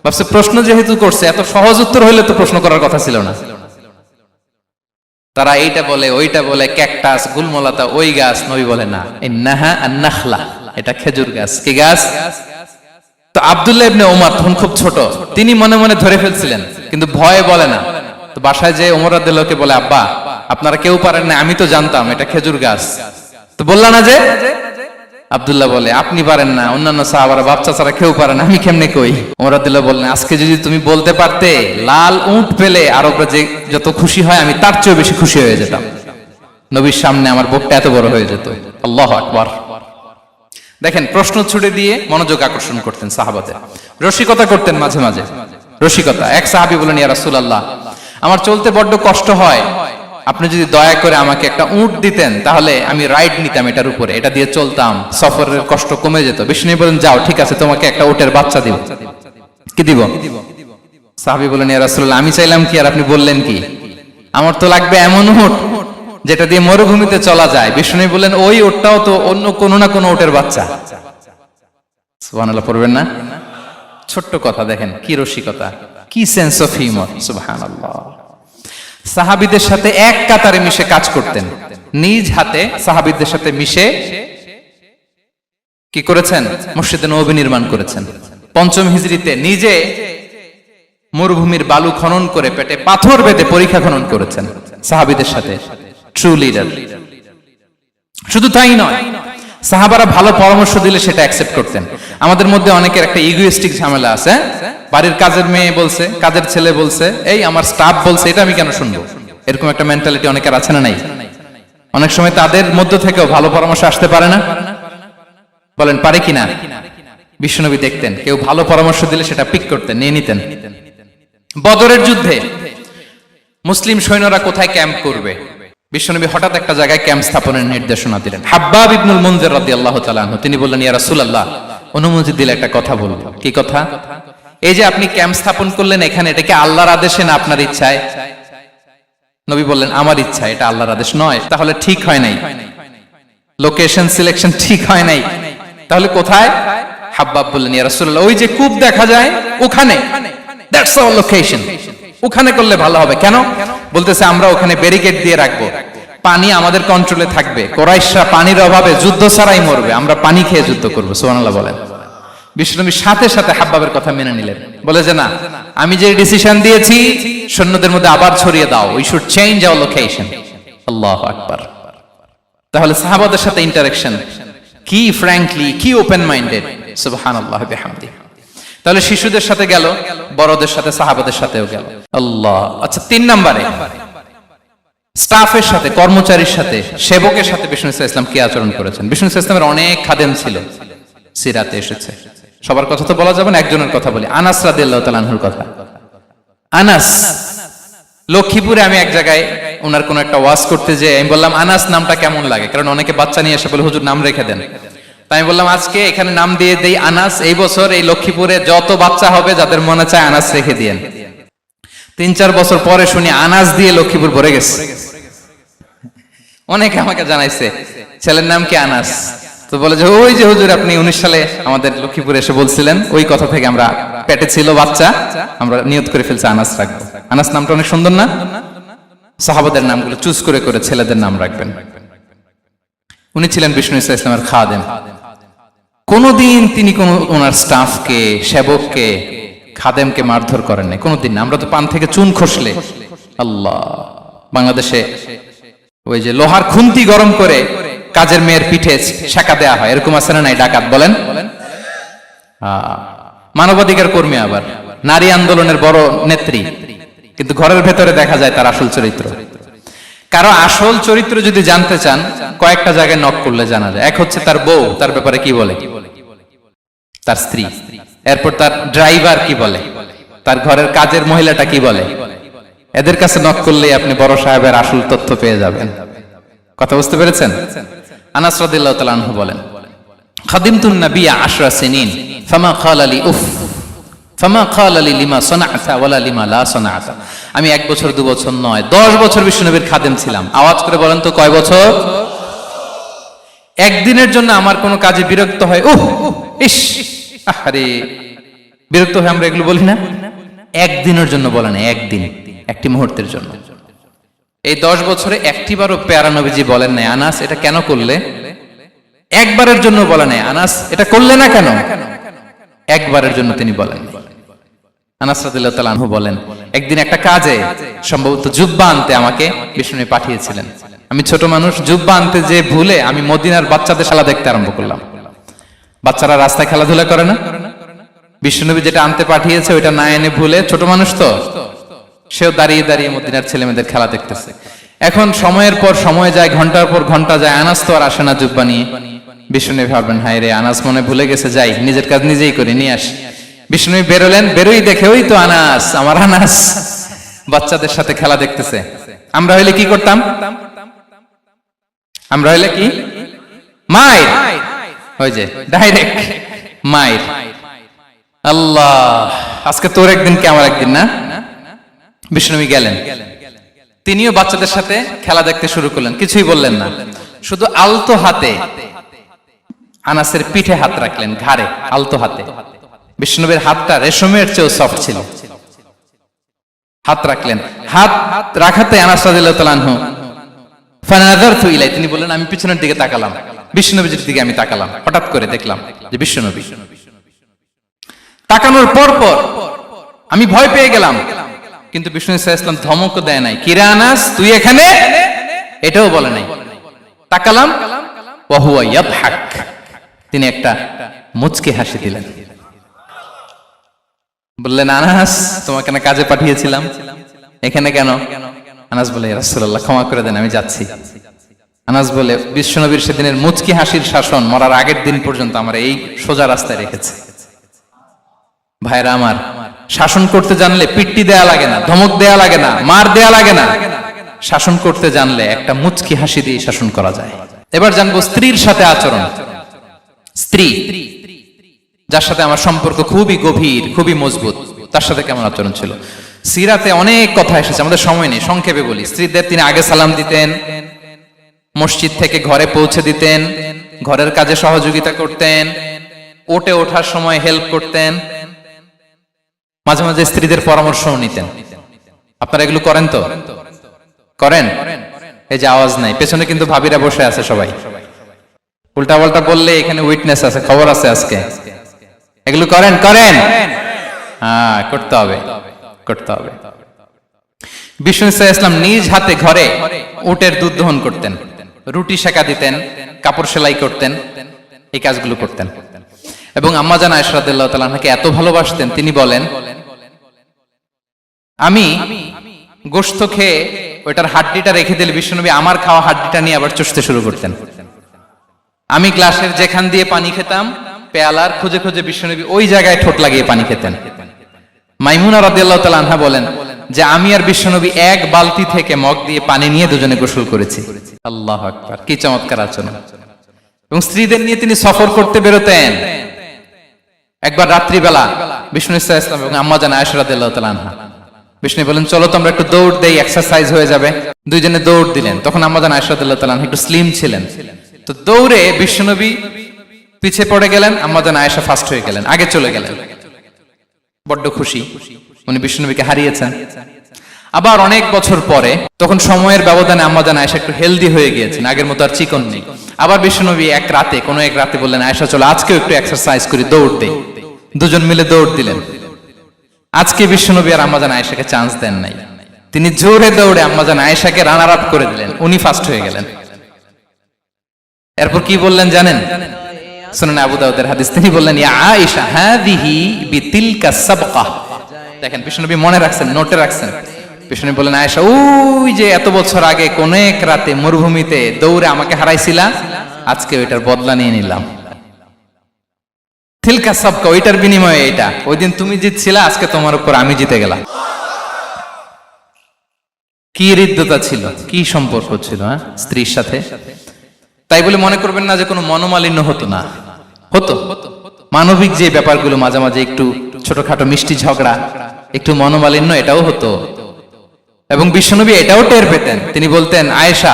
ভাবছে প্রশ্ন যেহেতু করছে, এত সহজ উত্তর হইলে তো প্রশ্ন করার কথা ছিল না। তারা এইটা বলে ওইটা বলে, ক্যাকটাস গুলমলাতা ওই গাছ, নবী বলে না, ইন্নাহা আন-নাখলা, এটা খেজুর গাছ। কি গাছ? তো আব্দুল্লাহ ইবনে ওমর তখন খুব ছোট, তিনি মনে মনে ধরে ফেলছিলেন, কিন্তু ভয়ে বলে না। তো বাসায় যে ওমর রাদিয়াল্লাহুকে বলে, আব্বা আপনারা কেউ পারেন না, আমি তো জানতাম এটা খেজুর গাছ, তো বললা না যে? আব্দুল্লাহ বলে, আপনি পারেন না, অন্যান্য সাহাবারা বাচ্চা ছাড়া কেউ পারে না, আমি কেমনে কই? ওমর রাদিয়াল্লাহু বললেন, আজকে যদি তুমি বলতে পারতে লাল উট পেলে আরবরা যে যত খুশি হয়, আমি তার চেয়ে বেশি খুশি হয়ে যেতাম। নবীর সামনে আমার বুকটা এত বড় হয়ে যেত। আল্লাহু আকবার। দেখেন, প্রশ্ন ছুড়ে দিয়ে মনোযোগ আকর্ষণ করতেন সাহাবাদের, রসিকতা করতেন মাঝে মাঝে। রসিকতা, এক সাহাবী বলেন, ইয়া রাসূলুল্লাহ আমার চলতে বড্ড কষ্ট হয়, আপনি যদি দয়া করে আমাকে একটা উট দিতেন তাহলে আমি রাইড নিতাম এটার উপরে, এটা দিয়ে চলতাম, সফরের কষ্ট কমে যেত। বিষ্ণু বলেন, যাও ঠিক আছে, তোমাকে একটা উটের বাচ্চা দিব। কি দিব? সাহাবী বলেন, ইয়া রাসূলুল্লাহ আমি চাইলাম কি আর আপনি বললেন কি? আমার তো লাগবে এমন উট যেটা দিয়ে মরুভূমিতে চলা যায়। বিষ্ণু বলেন, ওই উটটাও তো অন্য কোনো না কোনো উটের বাচ্চা। সুবহানাল্লাহ পড়বেন না? ছোট্ট কথা, দেখেন কি রসিকতা, কি সেন্স অফ হিউমার। সুবহানাল্লাহ। সাহাবীদের সাথে এক কাতারে মিশে কাজ করতেন, নিজ হাতে সাহাবীদের সাথে মিশে কি করেছেন? মসজিদে নববী নির্মাণ করেছেন। ৫ম হিজরিতে নিজে মরুভূমির বালু খনন করে পেটে পাথর বেঁধে পরীক্ষা খনন করেছেন সাহাবীদের সাথে। True leader. শুধু তাই নয়, সাহাবারা ভালো পরামর্শ দিলে সেটা অ্যাকসেপ্ট করতেন। আমাদের মধ্যে অনেকের একটা ইগোইস্টিক ঝামেলা আছে, বাড়ির কাজের মেয়ে বলছে, কাজের ছেলে বলছে, এই আমার স্টাফ বলছে, এটা আমি কেন শুনবো? এরকম একটা মেন্টালিটি অনেকের আছে না নাই? অনেক সময় তাদের মধ্য থেকেও ভালো পরামর্শ আসতে পারে না? বলেন পারে কিনা? বিশ্বনবী দেখতেন কেউ ভালো পরামর্শ দিলে সেটা পিক করতেন, নিয়ে নিতেন। বদরের যুদ্ধে মুসলিম সৈন্যরা কোথায় ক্যাম্প করবে, বিশ্বনবী হঠাৎ একটা জায়গায় ক্যাম্প স্থাপনের নির্দেশনা দিলেন। হাব্বাব ইবনুল মুনজির রাদিয়াল্লাহু তাআলা আনহু তিনি বললেন, ইয়া রাসূলুল্লাহ অনুমতি দিলে একটা কথা বলবো। কি কথা? এই যে আপনি ক্যাম্প স্থাপন করলেন এখানে, এটা কি আল্লাহর আদেশে না আপনার ইচ্ছায়? নবী বললেন, আমার ইচ্ছা, এটা আল্লাহর আদেশ নয়। তাহলে ঠিক হয় নাই, লোকেশন সিলেকশন ঠিক হয় নাই, তাহলে কোথায়? হাব্বাব বললেন, ইয়া রাসূলুল্লাহ ওই যে কূপ দেখা যায় ওখানে, দ্যাটস আওয়ার লোকেশন, ওখানে করলে ভালো হবে। কেন? বলতেছে আমরা ওখানে ব্যারিকেড দিয়ে রাখবো, পানি আমাদের কন্ট্রোলে থাকবে, কুরাইশরা পানির অভাবে যুদ্ধ ছাড়াই মরবে, আমরা পানি খেয়ে যুদ্ধ করবো। সুবহানাল্লাহ বলেন। বিশ্বনবী সাথে সাথে হাব্বাবের কথা মেনে নিলেন, বলে যে না, আমি যে ডিসিশন দিয়েছি সৈন্যদের মধ্যে আবার ছড়িয়ে দাও, we should change our location. আল্লাহু আকবার। তাহলে সাহাবাদের সাথে ইন্টারেকশন কি ফ্র্যাঙ্কলি, কি ওপেন মাইন্ডেড। সুবহানাল্লাহ বিহামদিহি। তাহলে শিশুদের সাথে গেল, বড়দের সাথে, সাহাবাদের সাথেও গেল। আল্লাহ। আচ্ছা ৩ নম্বরে স্টাফের সাথে, কর্মচারীর সাথে, সেবকের সাথে বিষ্ণু ইসলাম কি আচরণ করেছেন? বিষ্ণু ইসলামের অনেক খাদেম ছিল, সিরাতে এসেছে। সবার কথা তো বলা যাবে না, একজনের কথা বলি, আনাস রাদিয়াল্লাহু তাআলা আনহুর কথা। আনাস লক্ষ্মীপুরে, আমি এক জায়গায় ওনার কোন একটা ওয়াজ করতে যে আমি বললাম আনাস নামটা কেমন লাগে, কারণ অনেকে বাচ্চা নিয়ে এসে বলে হুজুর নাম রেখে দেন। তাই আমি বললাম আজকে এখানে নাম দিয়ে দেই আনাস, এই বছর এই লক্ষ্মীপুরে যত বাচ্চা হবে যাদের মনে চায় আনাস রেখে দিয়েন। ৩-৪ বছর পরে শুনি আনাস দিয়ে লক্ষ্মীপুর ভরে গেছে। অনেকে আমাকে জানাইছে ছেলের নাম কি আনাস, তো বলে যে ওই যে হুজুর আপনি 19 সালে আমাদের লক্ষ্মীপুরে এসে বলছিলেন, ওই কথা থেকে আমরা পেটে ছিল বাচ্চা, আমরা নিয়ত করে ফেলছি আনাস রাখবো। আনাস নামটা অনেক সুন্দর না? সাহাবাদের নামগুলো চুজ করে করে ছেলেদের নাম রাখবেন। উনি ছিলেন বিষ্ণু ইসা ইসলামের খাদেম। কোনদিন তিনি কোন ওনার স্টাফকে, সেবককে, খাদেমকে মারধর করেন নাই, কোনদিন না। আমরা তো পান থেকে চুন খসলে আল্লাহ, বাংলাদেশে ওই যে লোহার খুন্তি গরম করে কাজের মেয়ের পিঠে শেখা দেয়া হয়, এরকম আছে না নাই? ডাকাত বলেন, মানবাধিকার কর্মী, আবার নারী আন্দোলনের বড় নেত্রী, কিন্তু ঘরের ভেতরে দেখা যায় তার আসল চরিত্র। কারো আসল চরিত্র যদি জানতে চান, কয়েকটা জায়গায় নক করলে জানা যায়। এক হচ্ছে তার বউ, তার ব্যাপারে কি বলে, তার স্ত্রী। এরপর তার ড্রাইভার কি বলে, তার ঘরের কাজের মহিলাটা কি বলে। এদের কাছে নক করলে আপনি বড় সাহেবের আসল তথ্য পেয়ে যাবেন। কথা বুঝতে পেরেছেন? আনাস রাদিয়াল্লাহু তাআলা আনহু বলেন, খাদিমতুন নবিয়্যা 10 সিনিন ফামা ক্বালা লি উফ ফামা ক্বালা লি লিমা সানা'তা ওয়ালা লিমা লা সানা'তা। আমি 1 বছর 2 বছর নয়, 10 বছর বিশ্বনবীর খাদেম ছিলাম। আওয়াজ করে বলেন তো কয় বছর? একদিনের জন্য আমার কোনো কাজে বিরক্ত হয়, উহ ইস আরে, বিরক্ত হয়ে আমরা এগুলো বলি না? একদিনের জন্য বলে না, একদিন, একটি মুহূর্তের জন্য। এই 10 বছরে একটিবারও পেয়ারা নবীজি বলেন নাই, আনাস এটা কেন করলে? একবারের জন্য বলে নাই, আনাস এটা করলে না কেন? একবারের জন্য তিনি বলেন। আনাস রাদিয়াল্লাহু তাআলা আনহু বলেন, একদিন একটা কাজে সম্ভবত জুব্বা আনতে আমাকে বিষ্ণু পাঠিয়েছিলেন। আমি ছোট মানুষ, জুব্বা আনতে যে ভুলে আমি মদিনার বাচ্চাদের খেলা দেখতে আরম্ভ করলাম। বাচ্চারা রাস্তায় খেলাধুলা করে না? বিশ্বনবী যেটা আনতে পাঠিয়েছে ওইটা না এনে ভুলে, ছোট মানুষ তো, সেও দাঁড়িয়ে দাঁড়িয়ে মদিনার ছেলেমেয়েদের খেলা দেখতেছে। এখন সময়ের পর সময় যায়, ঘন্টার পর ঘন্টা যায়, আনাস তো আর আসে না জুব্বা নিয়ে। বিষ্ণু ভাবলেন, হায় রে, আনাস মনে ভুলে গেছে, যাই নিজের কাজ নিজেই করে নিয়ে আসি। বিষ্ণু বেরোলেন, বেরোই দেখে ওই তো আনাস, আমার আনাস বাচ্চাদের সাথে খেলা দেখতেছে। আমরা হইলে কি করতাম? আমরা হইলে কি? মাইর, ওই যে ডাইরেক্ট মাইর। আল্লাহ, আজকে তোর একদিন কি আমার একদিন না? বিষ্ণু গেলেন, তিনিও বাচ্চাদের সাথে খেলা দেখতে শুরু করলেন, কিছুই বললেন না, শুধু আলতো হাতে আনাসের পিঠে হাত রাখলেন, ঘাড়ে আলতো হাতে। বিষ্ণুবীর হাতটা রেশমের চেয়েও সফট ছিল। হাত রাখলেন, হাত রাখাতে আনাস রাদিয়াল্লাহু তাআলা আনহু ফানাযারতু ইলাই, তিনি বললেন আমি পিছনের দিকে তাকালাম, বিষ্ণুবীর দিকে আমি তাকালাম, হঠাৎ করে দেখলাম যে বিষ্ণুবী। তাকানোর পর পর আমি ভয় পেয়ে গেলাম, কিন্তু বিষ্ণু সাল্লাল্লাহু আলাইহি ওয়াসাল্লাম ধমক দেয় নাই, কিরে আনাস তুই এখানে, এটাও বলে নাই। তাকালাম, ওয়া হুয়া ইয়াদহাক, তিনি একটা মুচকি হাসি দিলেন। বললেন, আনাস তোমাকে না কাজে পাঠিয়েছিলাম, এখানে কেন? আনাস বলে, ইয়া রাসূলুল্লাহ ক্ষমা করে দেন, আমি যাচ্ছি। আনাস বলে, বিশ্বনবীর সেদিনের মুচকি হাসির শাসন মরার আগের দিন পর্যন্ত আমার এই সোজা রাস্তায় রেখেছে। ভাইরা আমার, শাসন করতে জানলে পিট্টি দেয়া লাগে না, ধমক দেয়া লাগে না, মার দেয়া লাগে না। শাসন করতে জানলে একটা মুচকি হাসি দিয়ে শাসন করা যায়। এবার জানবো স্ত্রীর সাথে আচরণ। স্ত্রী, যার সাথে আমার সম্পর্ক খুবই গভীর, খুবই মজবুত, তার সাথে কেমন আচরণ ছিল? সিরাতে অনেক কথা এসেছে, আমাদের সময় নেই, সংক্ষেপে বলি। স্ত্রীদের তিনি আগে সালাম দিতেন, মসজিদ থেকে ঘরে পৌঁছে দিতেন, ঘরের কাজে সহযোগিতা করতেন, ওটে ওঠার সময় হেল্প করতেন, মাঝে মাঝে স্ত্রীদের পরামর্শও নিতেন। আপনারা এগুলো করেন তো? করেন? এই যে আওয়াজ নাই, পেছনে কিন্তু ভাবিরা বসে আছে সবাই। উল্টা পাল্টা বললে এখানে উইটনেস আছে, খবর আছে আজকে। এগুলো করেন? করেন? হ্যাঁ, করতে হবে, করতে হবে। বিষ্ণু সাল্লাল্লাহু আলাইহি ওয়াসাল্লাম নিজ হাতে ঘরে উটের দুধ দহন করতেন, রুটি সেকা দিতেন, কাপড় সেলাই করতেন, এই কাজগুলো করতেন। এবং আম্মা জান আয়েশা রাদিয়াল্লাহু তাআলা আনহাকে এত ভালোবাসতেন, তিনি বলেন, আমি গোশত খেয়ে ওইটার হাড্ডিটা রেখে দিলে বিশ্বনবী আমার খাওয়া হাড্ডিটা নিয়ে আবার চুষতে শুরু করতেন। আমি গ্লাসের যেখান দিয়ে পানি খেতাম, পেয়ালার খুঁজে খুঁজে বিশ্বনবী ওই জায়গায় ঠোঁট লাগিয়ে পানি খেতেন। মাইমুনা রাদিয়াল্লাহু তাআলা আনহা বলেন যে আমি আর বিশ্বনবী এক বালতি থেকে মগ দিয়ে পানি নিয়ে দুজনে গোসল করেছি। আল্লাহু আকবার, কি চমৎকার আচরণ। এবং স্ত্রীদের নিয়ে তিনি সফর করতে বেরোতেন। একবার রাত্রিবেলা বিষ্ণু সাল্লাল্লাহু আলাইহি ওয়াসাল্লাম এবং আম্মা জান আয়েশা রাদিয়াল্লাহু তাআলা আনহা, বিষ্ণু বলেন চলো তো আমরা একটু দৌড় দেই, এক্সারসাইজ হয়ে যাবে। দুইজনে দৌড় দিলেন। তখন আম্মা জান আয়েশা রাদিয়াল্লাহু তাআলা আনহা একটু স্লিম ছিলেন, তো দৌড়ে বিশ্বনবী পিছে পড়ে গেলেন, আম্মাজান আয়েশা ফার্স্ট হয়ে গেলেন, আগে চলে গেলেন। বড্ড খুশি, উনি বিশ্বনবীকে হারিয়েছেন। আবার অনেক বছর পরে, তখন সময়ের ব্যবধানে আম্মাজান আয়েশা একটু হেলদি হয়ে গিয়েছেন, আগের মতো আর চিকন নেই। আবার বিশ্বনবী কোনো এক রাতে বললেন, আয়েশা চলো আজকেও একটু এক্সারসাইজ করি, দৌড় দেই। দুজন মিলে দৌড় দিলেন। আজকে বিশ্বনবী আর আম্মাজান আয়েশাকে চান্স দেন নাই, তিনি জোরে দৌড়ে আম্মাজান আয়েশাকে রানার আপ করে দিলেন, উনি ফার্স্ট হয়ে গেলেন। এরপর কি বললেন জানেন? সুনান আবু দাউদের হাদিস, তিনি বললেন, ইয়া আয়েশা হাদিহি বিতিলকা সাবকা। দেখেন বিশ্বনবী মনে রাখছেন, নোটে রাখছেন। বিশ্বনবী বললেন, আয়েশা ওই যে এত বছর আগে কোন এক রাতে মরুভূমিতে দৌড়ে আমাকে হারাইছিলা, আজকে ওইটার বদলা নিয়ে নিলাম। তিলকা সাবকা, ওইটার বিনিময়ে এটা। ওই দিন তুমি জিতছিলা, আজকে তোমার উপর আমি জিতে গেলাম। কি হৃদ্যতা ছিল, কি সম্পর্ক ছিল স্ত্রীর সাথে। তাই বলে মনে করবেন না যে কোনো মনোমালিন্য হতো না, হতো। মানবিক যে ব্যাপারগুলো, মাঝে মাঝে একটু ছোটখাটো মিষ্টি ঝগড়া, একটু মনোমালিন্য, এটাও হতো। এবং বিশ্বনবী এটাও টের পেতেন। তিনি বলতেন, আয়েশা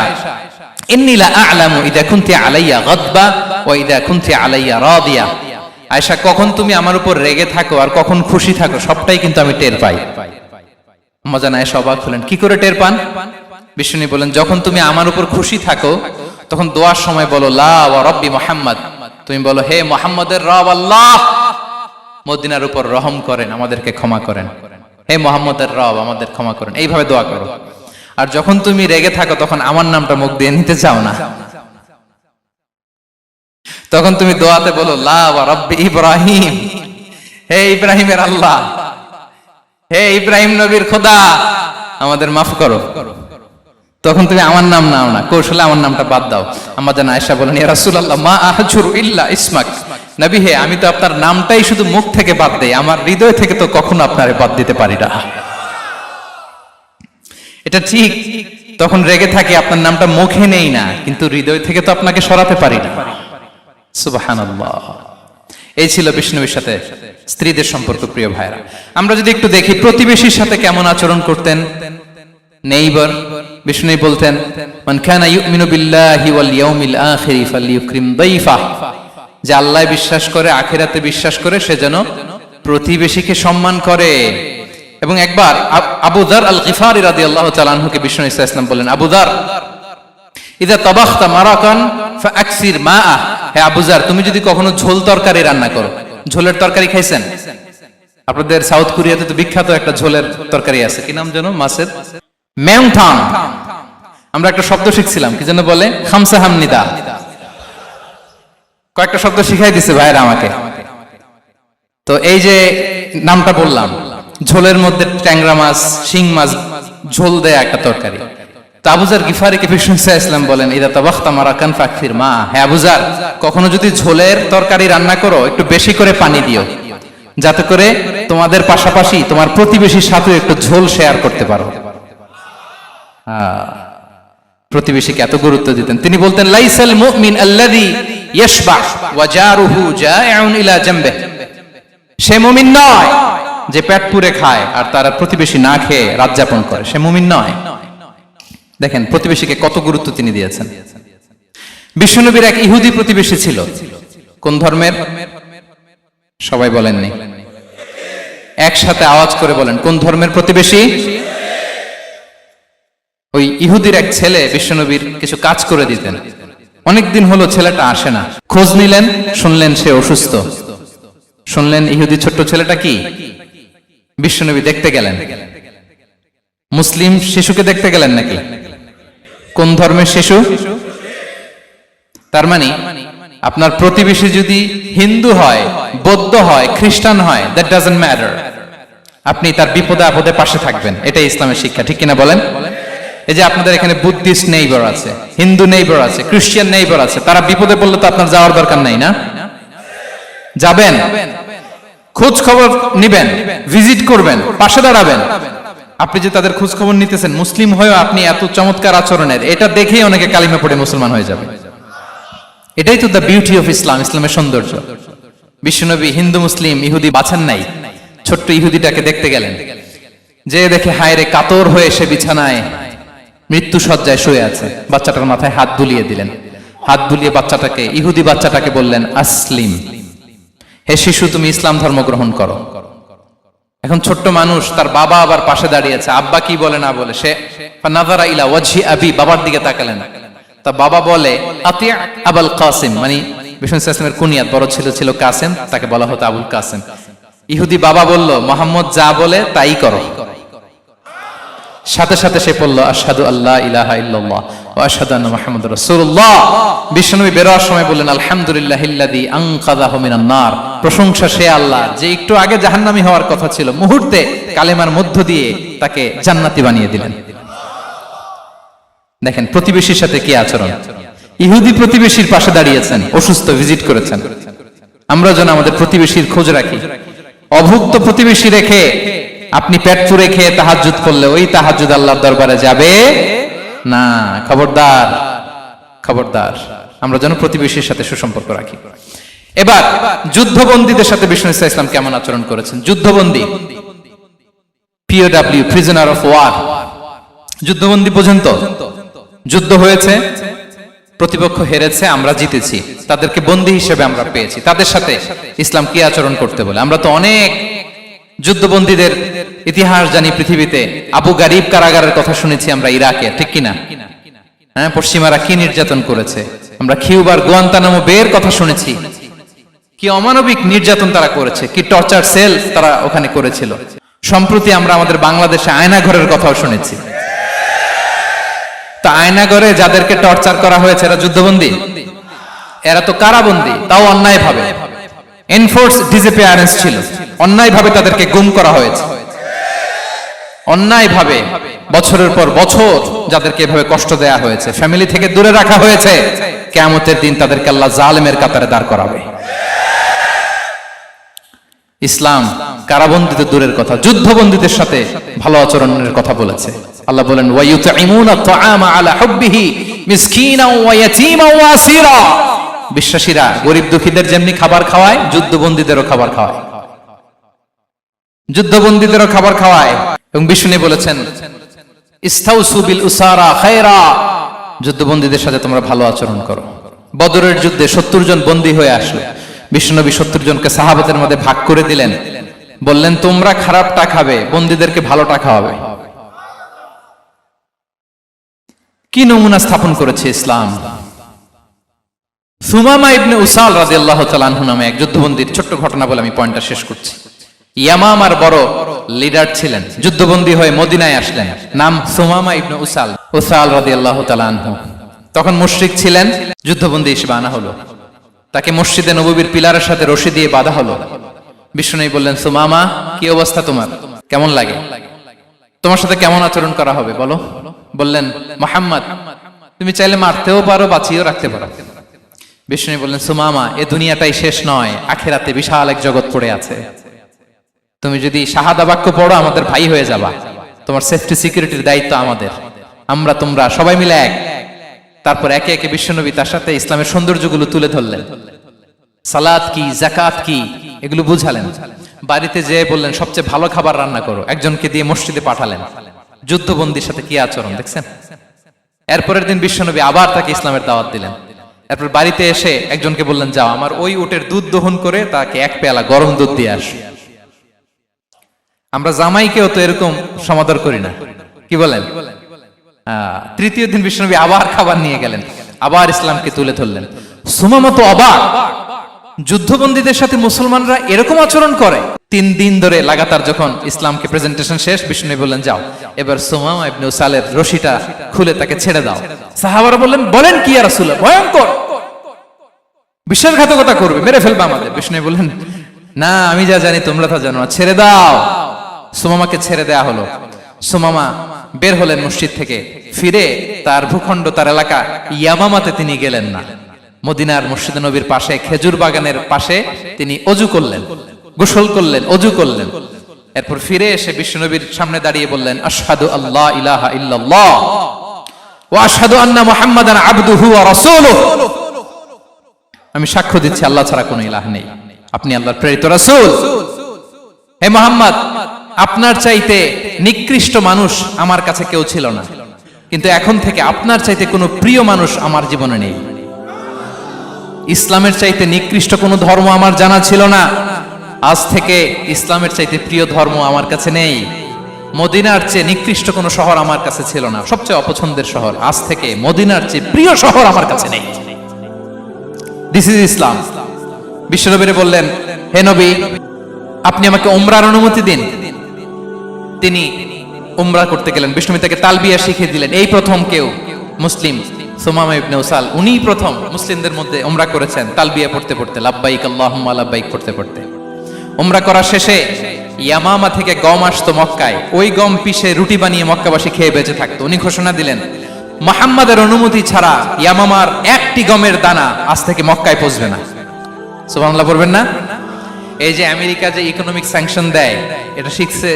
ইন্নী লা আ'লামু ইযা কুনতি আলাইয়া গাদবা ওয়া ইযা কুনতি আলাইয়া রাদিয়া। আয়েশা, কখন তুমি আমার উপর রেগে থাকো আর কখন খুশি থাকো, সবটাই কিন্তু আমি টের পাই। আম্মাজান আয়েশা অবাক হলেন, কি করে টের পান? বিশ্বনবী বলেন, যখন তুমি আমার উপর খুশি থাকো তখন দোয়ার সময় বলো লা ওয়া রাব্বি মুহাম্মদ, তুমি বলো হে মুহাম্মদের রব আল্লাহ, মদিনার উপর রহম করেন, আমাদেরকে ক্ষমা করেন। হে মুহাম্মদের রব, আমাদের ক্ষমা করেন, এইভাবে দোয়া করো। আর যখন তুমি রেগে থাকো তখন আমার নামটা মুখ দিয়ে নিতে চাও না, তখন তুমি দোয়াতে বলো লা ওয়া রাব্বি ইব্রাহিম, হে ইব্রাহিমের আল্লাহ, হে ইব্রাহিম নবীর খোদা, আমাদের মাফ করো। তখন তুমি আমার নাম নাও না, কৌশলে আমার নামটা বাদ দাও। আম্মাজান আয়েশা বলেন, ইয়া রাসূলুল্লাহ মা আহজুরু ইল্লা ইসমাক, নবী হে, আমি তো আপনার নামটাই শুধু মুখ থেকে বাদ দেই, আমার হৃদয় থেকে তো কখনো আপনারে বাদ দিতে পারি না। এটা ঠিক, তখন রেগে থাকি, আপনার নামটা মুখে নেই না, কিন্তু হৃদয় থেকে তো আপনাকে সরাতে পারি না। সুবহানাল্লাহ। এই ছিল বিষ্ণুবীর সাথে স্ত্রীদের সম্পর্ক। প্রিয় ভাইরা, আমরা যদি একটু দেখি প্রতিবেশীর সাথে কেমন আচরণ করতেন। নেইবার, বিষ্ণু বলতেন, মান কানা ইউমিনু বিল্লাহি ওয়াল ইয়াউমিল আখিরি ফালইউকরিম দাইফা, যে আল্লাহ বিশ্বাস করে, আখিরাতে বিশ্বাস করে, সে যেন প্রতিবেশীকে সম্মান করে। এবং একবার আবু যার আল গিফারি রাদিয়াল্লাহু তাআলা আনহুকে বিষ্ণু ইসা ইসলাম বললেন, আবু যার ইযা তাবাখতা মারাকান ফাআকসির মাআ, হে আবু যার, তুমি যদি কখনো ঝোল তরকারি রান্না করো, ঝোলের তরকারি খাইছেন? আপনাদের সাউথ কোরিয়াতে তো বিখ্যাত একটা ঝোলের তরকারি আছে, কি নাম যেন, মাছের মেংথাং। আমরা একটা শব্দ শিখছিলাম, কি যেন বলে, খামসা হামনিদা। কয়েকটা শব্দ শিখাই দিছে ভাইরা আমাকে। তো এই যে নামটা বললাম, ঝোলের মধ্যে ট্যাংরা মাছ, শিং মাছ ঝোল দেয়া একটা তরকারি। তো আবু যার গিফারিকে বিষ্ণু ইসলাম বলেন, ইদা তাবাখতা মারাকান ফাকফির মা, হে আবু যার, কখনো যদি ঝোলের তরকারি রান্না করো, একটু বেশি করে পানি দিও, যাতে করে তোমাদের পাশাপাশি তোমার প্রতিবেশীর সাথে একটু ঝোল শেয়ার করতে পারো। প্রতিবেশীকে এত গুরুত্ব দিতেন। তিনি বলতেন, লাইসাল মুমিন আল্লাযী ইয়াশবা ওয়া জারুহু জাইউন ইলা জামবিহি, সে মুমিন নয় যে পেট পুরে খায় আর তার প্রতিবেশী না খেয়ে রাত যাপন করে, সে মুমিন নয়। দেখেন প্রতিবেশীকে কত গুরুত্ব তিনি দিয়েছেন। বিশ্বনবীর এক ইহুদি প্রতিবেশী ছিল। কোন ধর্মের? সবাই বলেননি, একসাথে আওয়াজ করে বলেন, কোন ধর্মের প্রতিবেশী? ওই ইহুদির এক ছেলে বিশ্বনবীর কিছু কাজ করে দিতেন। অনেকদিন হলো ছেলেটা আসে না, খোঁজ নিলেন, শুনলেন সে অসুস্থ। শুনলেন ইহুদি ছোট্ট ছেলেটা কি, বিশ্বনবী দেখতে গেলেন। মুসলিম শিশুকে দেখতে গেলেন নাকি? কোন ধর্মের শিশু? তার মানে আপনার প্রতিবেশী যদি হিন্দু হয়, বৌদ্ধ হয়, খ্রিস্টান হয়, দ্যাট ডাজন্ট ম্যাটার, আপনি তার বিপদে আপদে পাশে থাকবেন। এটাই ইসলামের শিক্ষা, ঠিক কিনা বলেন? এই যে আপনাদের এখানে বুদ্ধিস্ট নেইবার আছে, হিন্দু নেইবার আছে, খ্রিস্টান নেইবার আছে, তারা বিপদে পড়লে তো আপনার যাওয়ার দরকার নাই না? যাবেন, খোঁজ খবর নিবেন, ভিজিট করবেন, পাশে দাঁড়াবেন। আপনি যে তাদের খোঁজ খবর নিতেছেন, মুসলিম হয়েও আপনি এত চমৎকার আচরণের, এটা দেখেই অনেকে কালিমা পড়ে মুসলমান হয়ে যাবে। এটাই তো দ্য বিউটি অফ ইসলাম, ইসলামের সৌন্দর্য। বিশ্বনবী হিন্দু মুসলিম ইহুদি বাছেন নাই, ছোট্ট ইহুদিটাকে দেখতে গেলেন। যে দেখে হায় রে, কাতর হয়ে সে বিছানায় মৃত্যু শয্যায় শুয়ে আছে, বাচ্চাটার মাথায় হাত বুলিয়ে দিলেন। হাত বুলিয়ে বাচ্চাটাকে, ইহুদি বাচ্চাটাকে বললেন, আসলিম, হে শিশু তুমি ইসলাম ধর্ম গ্রহণ করো। এখন ছোট্ট মানুষ, তার বাবা আবার পাশে দাঁড়িয়েছে, আব্বা কি বলে না বলে, সে নাযারা ইলা ওয়াজহি আবি, বাবার দিকে তাকালেন। তা বাবা বলে আতি আবুল কাসিম, মানে বিষ্ণু ইসলামের কুনিয়াত, বড় ছেলে ছিল কাসেম, তাকে বলা হতো আবুল কাসেম। ইহুদি বাবা বলল, মোহাম্মদ যা বলে তাই করো। সাথে সাথে সে পড়ল আশহাদু আল্লা ইলাহা ইল্লাল্লাহ ওয়া আশহাদু আন্না মুহাম্মাদুর রাসূলুল্লাহ। বিশ্বনবী বেরোয়ার সময় বললেন, আলহামদুলিল্লাহিল্লাযী আনকাযাহু মিনান নার, প্রশংসা সে আল্লাহর যে একটু আগে জাহান্নামী হওয়ার কথা ছিল, মুহূর্তে কালেমার মধ্য দিয়ে তাকে জান্নাতি বানিয়ে দিলেন। দেখেন প্রতিবেশীর সাথে কি আচরণ। ইহুদি প্রতিবেশীর পাশে দাঁড়িয়েছেন, অসুস্থ, ভিজিট করেছেন। আমরা যেন আমাদের প্রতিবেশীর খোঁজ রাখি। অভুক্ত প্রতিবেশী রেখে আপনি পেট পুরে খেয়ে তাহাজ্জুদ করলে ওই তাহাজ্জুদ আল্লাহর দরবারে যাবে না। খবরদার, খবরদার, আমরা যেন প্রতিবেশীর সাথে সুসম্পর্ক রাখি। এবার যুদ্ধবন্দীদের সাথে বিষ্ণু ইসলাম কেমন আচরণ করেছেন। যুদ্ধবন্দী, POW, প্রিজনার অফ ওয়ার, যুদ্ধবন্দী পর্যন্ত যুদ্ধ হয়েছে, প্রতিপক্ষ হেরেছে, আমরা জিতেছি, তাদেরকে বন্দী হিসেবে আমরা পেয়েছি, তাদের সাথে ইসলাম কি আচরণ করতে বলে। আমরা তো অনেক যুদ্ধবন্দীদের ইতিহাস জানি পৃথিবীতে। আবু গারিব কারাগারের কথা শুনেছি আমরা ইরাকে, ঠিক কিনা? হ্যাঁ, পশ্চিমারা কি নির্যাতন করেছে। আমরা কিউবার গুয়ান্তানামো বের কথা শুনেছি, কি অমানবিক নির্যাতন তারা করেছে, কি টর্চার সেল তারা ওখানে করেছিল। সম্প্রতি আমরা আমাদের বাংলাদেশে আয়নাঘরের কথাও শুনেছি। তা আয়নাঘরে যাদেরকে টর্চার করা হয়েছে এরা যুদ্ধবন্দী? এরা তো কারাবন্দী, তাও অন্যায় ভাবে। এনফোর্স ডিসঅ্যাপিয়ারেন্স ছিল, অন্যায় ভাবে তাদেরকে গুম করা হয়েছে। অন্যায় ভাবে বছরের পর বছর যাদেরকে এভাবে কষ্ট দেয়া হয়েছে, ফ্যামিলি থেকে দূরে রাখা হয়েছে, কিয়ামতের দিন তাদেরকে আল্লাহ জালেমের কাতারে দাঁড় করাবে। ইসলাম কারাবন্দী তো দূরের কথা, যুদ্ধবন্দীদের সাথে ভালো আচরণের কথা বলেছে। আল্লাহ বলেন, ওয়া ইউতঈমুনা আত-তাআমা আলা হুব্বিহি মিসকিনাও ওয়া ইয়াতীমান ওয়া আসীরা। বিশ্বাসীরা গরিব দুঃখীদের যেমনি খাবার খাওয়ায়, যুদ্ধবন্দীদেরও খাবার খাওয়ায়, যুদ্ধবন্দীদেরও খাবার খাওয়ায়। এবং বিষ্ণু বলেছেন, ইস্তাউসু বিল উসারা খায়রা, যুদ্ধবন্দীদের সাথে তোমরা ভালো আচরণ করো। বদরের যুদ্ধে 70 জন বন্দী হয়ে আসলো। বিশ্বনবী 70 জনকে সাহাবাদের মধ্যে ভাগ করে দিলেন, বললেন তোমরা খারাপটা খাবে, বন্দীদেরকে ভালোটা খাওয়াবে। কি নমুনা স্থাপন করেছে ইসলাম। সুমামা ইবনে উসাল রাদিয়াল্লাহু তাআলা আনহু নামে এক যুদ্ধবন্দীর ছোট্ট ঘটনা বলে আমি পয়েন্টটা শেষ করছি। ইয়ামামার বড় লিডার ছিলেন, যুদ্ধবন্দী হয়ে মদিনায় আসলেন, নাম সুমামা ইবনে উসাল রাদিয়াল্লাহু তাআলা আনহু। তখন মুশরিক ছিলেন, যুদ্ধবন্দী হিসেবে আনা হলো। তাকে মসজিদে নববীর পিলারের সাথে রশি দিয়ে বাঁধা হলো। বিষ্ণু বললেন, সুমামা কি অবস্থা তোমার, কেমন লাগে, তোমার সাথে কেমন আচরণ করা হবে বলো। বললেন, মুহাম্মদ তুমি চাইলে মারতেও পারো, বাঁচিয়েও রাখতে পারো। বিষ্ণু বললেন, সুমামা এ দুনিয়াটাই শেষ নয়, আখিরাতে বিশাল এক জগৎ পড়ে আছে। তুমি যদি শাহাদা বাক্য পড়ো আমাদের ভাই হয়ে যাবা, তোমার সেফটি সিকিউরিটির দায়িত্ব আমাদের, আমরা তোমরা সবাই মিলে এক। তারপর একে একে বিশ্বনবী তার সাথে ইসলামের সৌন্দর্যগুলো তুলে ধরলেন। সালাত কি, যাকাত কি, এগুলো বুঝালেন। বাড়িতে যেয়ে বললেন সবচেয়ে ভালো খাবার রান্না করো, একজনকে দিয়ে মসজিদে পাঠালেন। যুদ্ধবন্দীর সাথে কি আচরণ দেখছেন। এরপরের দিন বিশ্বনবী আবার তাকে ইসলামের দাওয়াত দিলেন। এরপর বাড়িতে এসে একজনকে বললেন, যাও আমার ওই উটের দুধ দহন করে তাকে এক পেয়ালা গরম দুধ দিয়ে আস। আমরা জামাইকেও তো এরকম সমাদর করি না, কি বলেন। তৃতীয় দিন বিশ্বনবী আবার খাবার নিয়ে গেলেন, আবার ইসলামকে তুলে ধরলেন। সুমামা তো অবাক, যুদ্ধবন্দীদের সাথে মুসলমানরা এরকম আচরণ করে। 3 দিন ধরে লাগাতার যখন ইসলামকে প্রেজেন্টেশন শেষ, বিষ্ণু বললেন, যাও এবার সুমামা ইবনে উসালের রশিটা খুলে তাকে ছেড়ে দাও। সাহাবারা বললেন, বলেন কি ইয়া রাসূলুল্লাহ, ভয়ঙ্কর, বিশ্বাসঘাতকতা করবে, মেরে ফেলবে আমাদের। বিষ্ণু বললেন, না আমি যা জানি তোমরা তা জানো না, ছেড়ে দাও। সুমামাকে ছেড়ে দেয়া হলো। সুমামা বের হলেন মসজিদ থেকে, ফিরে তার ভূখণ্ড, তার এলাকা ইয়ামামাতে তিনি গেলেন না। মদিনার মসজিদে নবীর পাশে খেজুর বাগানের পাশে তিনি অজু করলেন, গোসল করলেন, অজু করলেন। এরপর ফিরে এসে বিশ্বনবীর সামনে দাঁড়িয়ে বললেন, আশহাদু আল্লা ইলাহা ইল্লাল্লাহ ওয়া আশহাদু আন্না মুহাম্মাদান আবদুহু ওয়া রাসূলুহু, আমি সাক্ষ্য দিচ্ছি আল্লাহ ছাড়া কোনো ইলাহ নেই, আপনি আল্লাহর প্রেরিত রাসূল। হে মুহাম্মদ, আপনার চাইতে নিকৃষ্ট মানুষ আমার কাছে কেউ ছিল না, কিন্তু এখন থেকে আপনার চাইতে কোনো প্রিয় মানুষ আমার জীবনে নেই। ইসলামের চাইতে নিকৃষ্ট কোনো ধর্ম আমার জানা ছিল না, আজ থেকে ইসলামের চাইতে প্রিয় ধর্ম আমার কাছে নেই। মদিনার চেয়ে নিকৃষ্ট কোনো শহর আমার কাছে ছিল না, সবচেয়ে অপছন্দের শহর, আজ থেকে মদিনার চেয়ে প্রিয় শহর আমার কাছে নেই। দিস ইজ ইসলাম। বিশ্বনবী বললেন, হে নবী, আপনি আমাকে উমরার অনুমতি দিন। তিনি উমরা করতে গেলেন। বিশ্বনবী তাকে তালবিয়া শিখিয়ে দিলেন। এই প্রথম কেউ মুসলিম সুমামা ইবনে উসাল, উনিই প্রথম মুসলিমদের মধ্যে উমরা করেছেন তালবিয়া পড়তে পড়তে, লাব্বাইক আল্লাহুম্মা লাব্বাইক পড়তে পড়তে। উমরা করা শেষে ইয়ামামা থেকে গম আসতো মক্কায়, ওই গম পিষে রুটি বানিয়ে মক্কাবাসী খেয়ে বেঁচে থাকতো। উনি ঘোষণা দিলেন, মুহাম্মাদের অনুমতি ছাড়া ইয়ামামার একটি গমের দানা আজ থেকে মক্কায় পৌঁছবে না। সুবহানাল্লাহ পড়বেন না? এই যে আমেরিকা যে ইকোনমিক স্যাংশন দেয়, এটা শিখছে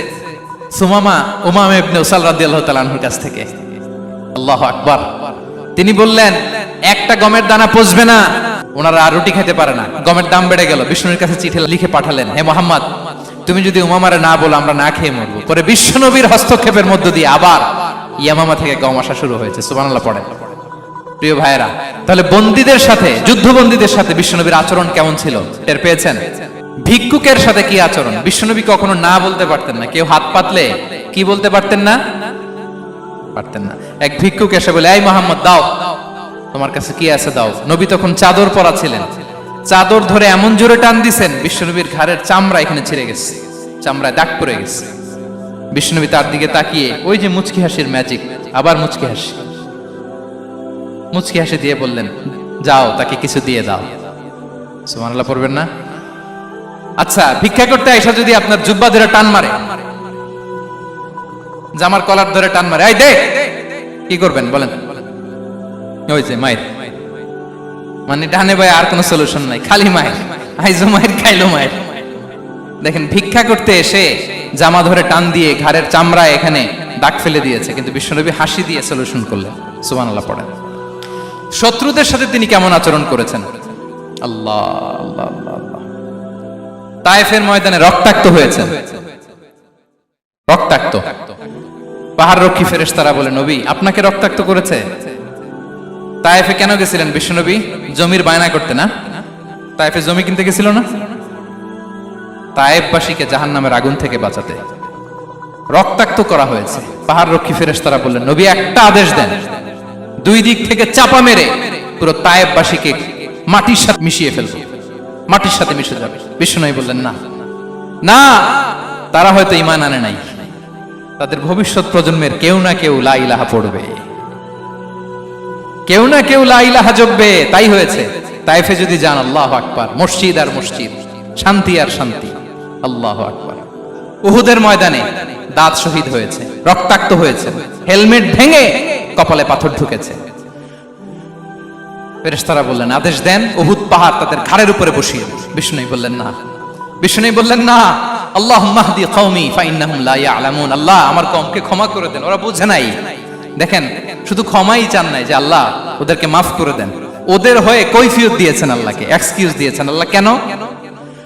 সুমামা উমামা ইবনে উসাল রাদিয়াল্লাহু তাআলা আনহুর কাছ থেকে। আল্লাহু আকবার। তিনি বললেন, একটা গমের দানা পচবে না। ওনারা আর রুটি খেতে পারে না, গমের দাম বেড়ে গেল। বিষ্ণুর কাছে চিঠি লিখে পাঠালেন, হে মুহাম্মদ, তুমি যদি উমামারে না বলো আমরা না খেয়ে মরবো। পরে বিশ্বনবীর হস্তক্ষেপের মধ্য দিয়ে আবার ইয়ামামা থেকে গম আসা শুরু হয়েছে। সুবহানাল্লাহ পড়েন। প্রিয় ভাইয়েরা, তাহলে বন্দীদের সাথে, যুদ্ধবন্দীদের সাথে বিশ্বনবীর আচরণ কেমন ছিল টের পেয়েছেন? ভিক্ষুকের সাথে কি আচরণ? বিশ্বনবী কখনো না বলতে পারতেন না। কেউ হাত পাতলে কি বলতে পারতেন না? পারতেন না। এক ভিক্ষুক এসে বলে, এই মুহাম্মদ দাও, তোমার কাছে কি আছে দাও। নবী তখন চাদর পরা ছিলেন, চাদর ধরে এমন জোরে টান দিছেন বিশ্বনবীর ঘাড়ের চামড়া এখানে ছিঁড়ে গেছে, চামড়ায় দাগ পড়ে গেছে। বিশ্বনবী তার দিকে তাকিয়ে, ওই যে মুচকি হাসির ম্যাজিক, আবার মুচকি হাসি, মুচকি হাসি দিয়ে বললেন, যাও তাকে কিছু দিয়ে দাও। সুবহানাল্লাহ পড়বেন না? আচ্ছা, ভিক্ষা করতে আইসা যদি আপনার জুব্বা ধরে টান মারে, জামার কলার ধরে টান মারে, এই দে, কি করবেন বলেন? ওই যে মায়ের, মানে ডানে ভাই আর কোনো সলিউশন নাই, খালি মায়ের, আইজো মায়ের খাইলো মায়ের। দেখেন, ভিক্ষা করতে এসে জামা ধরে টান দিয়ে ঘাড়ের চামড়ায় এখানে দাগ ফেলে দিয়েছে, কিন্তু বিশ্বনবী হাসি দিয়ে সলিউশন করলেন। সুবহানাল্লাহ পড়েন। শত্রুদের সাথে তিনি কেমন আচরণ করেছেন? আল্লাহ আল্লাহ আল্লাহ আল্লাহ। তায়েফের ময়দানে রক্তাক্ত হয়েছে, রক্তাক্ত। পাহাড় রক্ষী ফেরেশতারা বলে, নবী আপনাকে রক্তাক্ত করেছে? তায়েফে কেন গেছিলেন বিশ্বনবী? জমির বায়না করতে না? তায়েফে জমি কিনতে গেছিল না? তায়েফবাসীকে জাহান্নামের আগুন থেকে বাঁচাতে রক্তাক্ত করা হয়েছে। পাহাড় রক্ষী ফেরেশতারা বললেন, নবী একটা আদেশ দেন, দুই দিক থেকে চাপা মেরে পুরো তায়েফবাসীকে মাটির সাথে মিশিয়ে ফেলবো, মাটির সাথে মিশে যাবে। বিশ্বনবী বললেন, না না, তারা হয়তো ঈমান আনে নাই, তাদের ভবিষ্যৎ প্রজন্মের কেউ না কেউ লা ইলাহা পড়বে, কেউ না কেউ লা ইলাহা জপবে। তাই হয়েছে। তায়েফে যদি যান, আল্লাহু আকবার, মসজিদ আর মসজিদ, শান্তি আর শান্তি। আল্লাহু আকবার। উহুদের ময়দানে দাঁত শহীদ হয়েছে, রক্তাক্ত হয়েছে, হেলমেট ভেঙে কপালে পাথর ঢুকেছে। ফেরেশতারা বললেন, আদেশ দেন উহুদ পাহাড় তাদের ঘাড়ের উপরে বসিয়ে। বিষ্ণু বললেন, না। বিষ্ণু বললেন, না, আল্লাহুম্মা হদি কওমি ফাইন্নাহুম লা ইয়ালামুন। আল্লাহ আমার কওমকে ক্ষমা করে দেন, ওরা বুঝে নাই। দেখেন, শুধু ক্ষমাই চান নাই যে আল্লাহ ওদেরকে মাফ করে দেন, ওদের হয়ে কৈফিয়ত দিয়েছেন আল্লাহকে, এক্সকিউজ দিয়েছেন। আল্লাহ কেন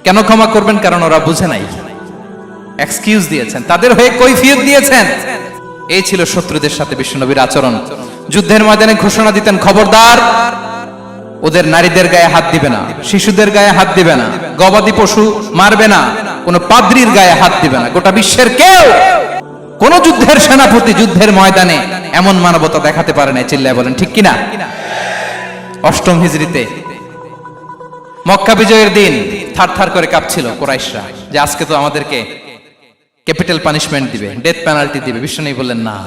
কেন ক্ষমা করবেন? কারণ ওরা বুঝে নাই। এক্সকিউজ দিয়েছেন, তাদের হয়ে কৈফিয়ত দিয়েছেন। এই ছিল শত্রুদের সাথে বিশ্বনবীর আচরণ। যুদ্ধের ময়দানে ঘোষণা দিতেন, খবরদার, ওদের নারীদের গায়ে হাত দিবে না, শিশুদের গায়ে হাত দিবে না, গবাদি পশু মারবে না, কোন পাদ্রীর গায়ে হাত দিবে না। গোটা বিশ্বের কেউ, কোন যুদ্ধের সেনাপতি যুদ্ধের ময়দানে এমন মানবতা দেখাতে পারে না। চিল্লায় বলেন ঠিক কিনা? অষ্টম হিজরিতে মক্কা বিজয়ের দিন থারথার করে কাঁপছিল কুরাইশরা, যে আজকে তো আমাদেরকে ক্যাপিটাল পানিশমেন্ট দিবে, ডেথ পেনাল্টি দিবে। বিশ্বনবী বললেন, না,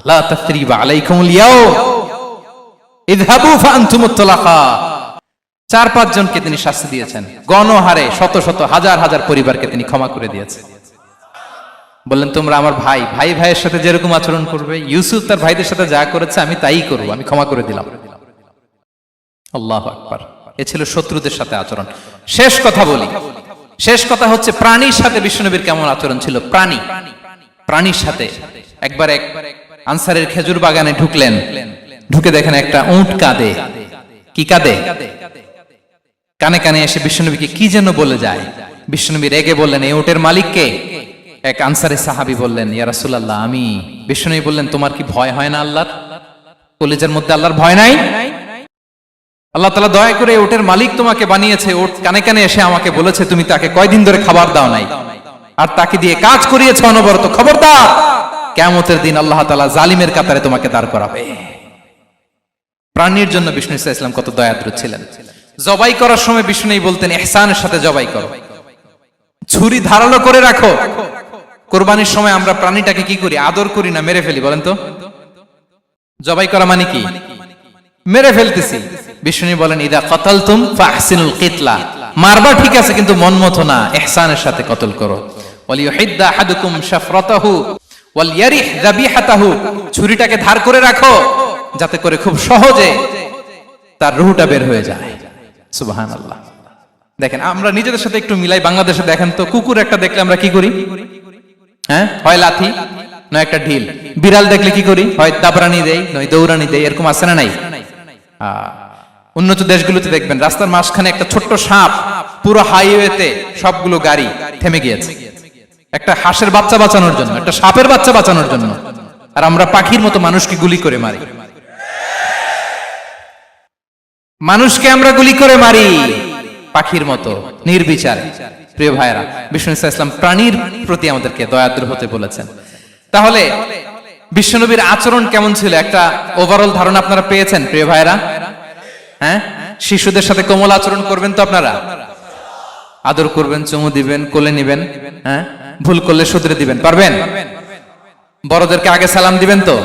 লা তাসরিবা আলাইকুমুল ইয়াউম ইযহাবু ফাআনতুমুত তুলাকা। 4-5 জনকে তিনি শাস্তি দিয়েছেন, গণহারে শত শত হাজার হাজার পরিবারকে তিনি ক্ষমা করে দিয়েছেন। বললেন, তোমরা আমার ভাই, ভাই ভাইয়ের সাথে যেরকম আচরণ করবে, ইউসুফ তার ভাইদের সাথে যা করেছে আমি তাই করব, আমি ক্ষমা করে দিলাম। আল্লাহু আকবার। এ ছিল শত্রুদের সাথে আচরণ। শেষ কথা বলি, শেষ কথা হচ্ছে প্রাণীর সাথে বিশ্বনবীর কেমন আচরণ ছিল। প্রাণীর সাথে একবার এক আনসারের খেজুর বাগানে ঢুকলেন, ঢুকে দেখেন একটা উট কাঁদে। কি কাঁদে? কানে কানে এসে বিশ্বনবীকে কি যেন বলে যায়। বিশ্বনবী রেগে বললেন, এই উটের মালিক কে? এক আনসারী সাহাবী বললেন, ইয়া রাসূলুল্লাহ আমি। বিশ্বনবী বললেন, তোমার কি ভয় হয় না আল্লাহর? কলিজার মধ্যে আল্লাহর ভয় নাই? আল্লাহ তাআলা দয়া করে ওটের মালিক তোমাকে বানিয়েছে, ওট কানে কানে এসে আমাকে বলেছে তুমি তাকে কয়দিন ধরে খাবার দাও নাই, আর তাকে দিয়ে কাজ করিয়েছে অনবরত, খবরদার কিয়ামতের দিন আল্লাহ তাআলা জালিমের কাতারে তোমাকে দাঁড় করাবে। প্রাণীর জন্য বিষ্ণু ইসা ইসলাম কত দয়াদ্র ছিলেন। জবাই করার সময় বিষ্ণু বলতেন ইহসানের সাথে জবাই করো, ছুরি ধারালো করে রাখো। কোরবানির সময় আমরা প্রাণীটাকে কি করি? আদর করি না মেরে ফেলি? বলেন তো, জবাই করা মানে কি? মেরে ফেলতেছি। বিষ্ণু বলেন ইদা কাতালতুম ফাহসিনুল কিতলা, মারবা ঠিক আছে কিন্তু মন মতো না, ইহসানের সাথে কতল করো। ওয়ালিয়ুহিদ্দা আহাদুকুম শাফরাতাহু ওয়ালইয়ারিহ যাবিহাতাহু, ছুরিটাকে ধার করে রাখো যাতে করে খুব সহজে তার রূহটা বের হয়ে যায়। সুবহানাল্লাহ। দেখেন আমরা নিজেদের সাথে একটু মিলাই। বাংলাদেশে দেখেন তো, কুকুর একটা দেখলে আমরা কি করি? হ্যাঁ, হয় লাথি নয় একটা ঢিল। বিড়াল দেখলে কি করি? হয় দাবরানি দেই নয় দৌড়ানি দেই। এরকম আছে না নাই? উন্নত দেশগুলোতে দেখবেন রাস্তার মাঝখানে একটা ছোট্ট সাপ, পুরো হাইওয়েতে সবগুলো গাড়ি থেমে গিয়েছে একটা হাঁসের বাচ্চা বাঁচানোর জন্য, একটা সাপের বাচ্চা বাঁচানোর জন্য। আর আমরা পাখির মতো মানুষকে গুলি করে মারি। মানুষকে আমরা গুলি করে মারি পাখির মতো নির্বিচারে। প্রিয় ভাইরা, বিষ্ণু ইসা ইসলাম প্রাণীর প্রতি আমাদেরকে দয়াদ্র হতে বলেছেন। তাহলে বিশ্বনবীর আচরণ কেমন ছিল একটা ওভারঅল ধারণা আপনারা পেয়েছেন? প্রিয় ভাইরা, হ্যাঁ, শিশুদের সাথে কোমল আচরণ করবেন তো আপনারা? আদর করবেন, চুমু দিবেন, কোলে নিবেন, হ্যাঁ, ভুল করলে শুধরে দিবেন, পারবেন? বড়দেরকে আগে সালাম দিবেন তো?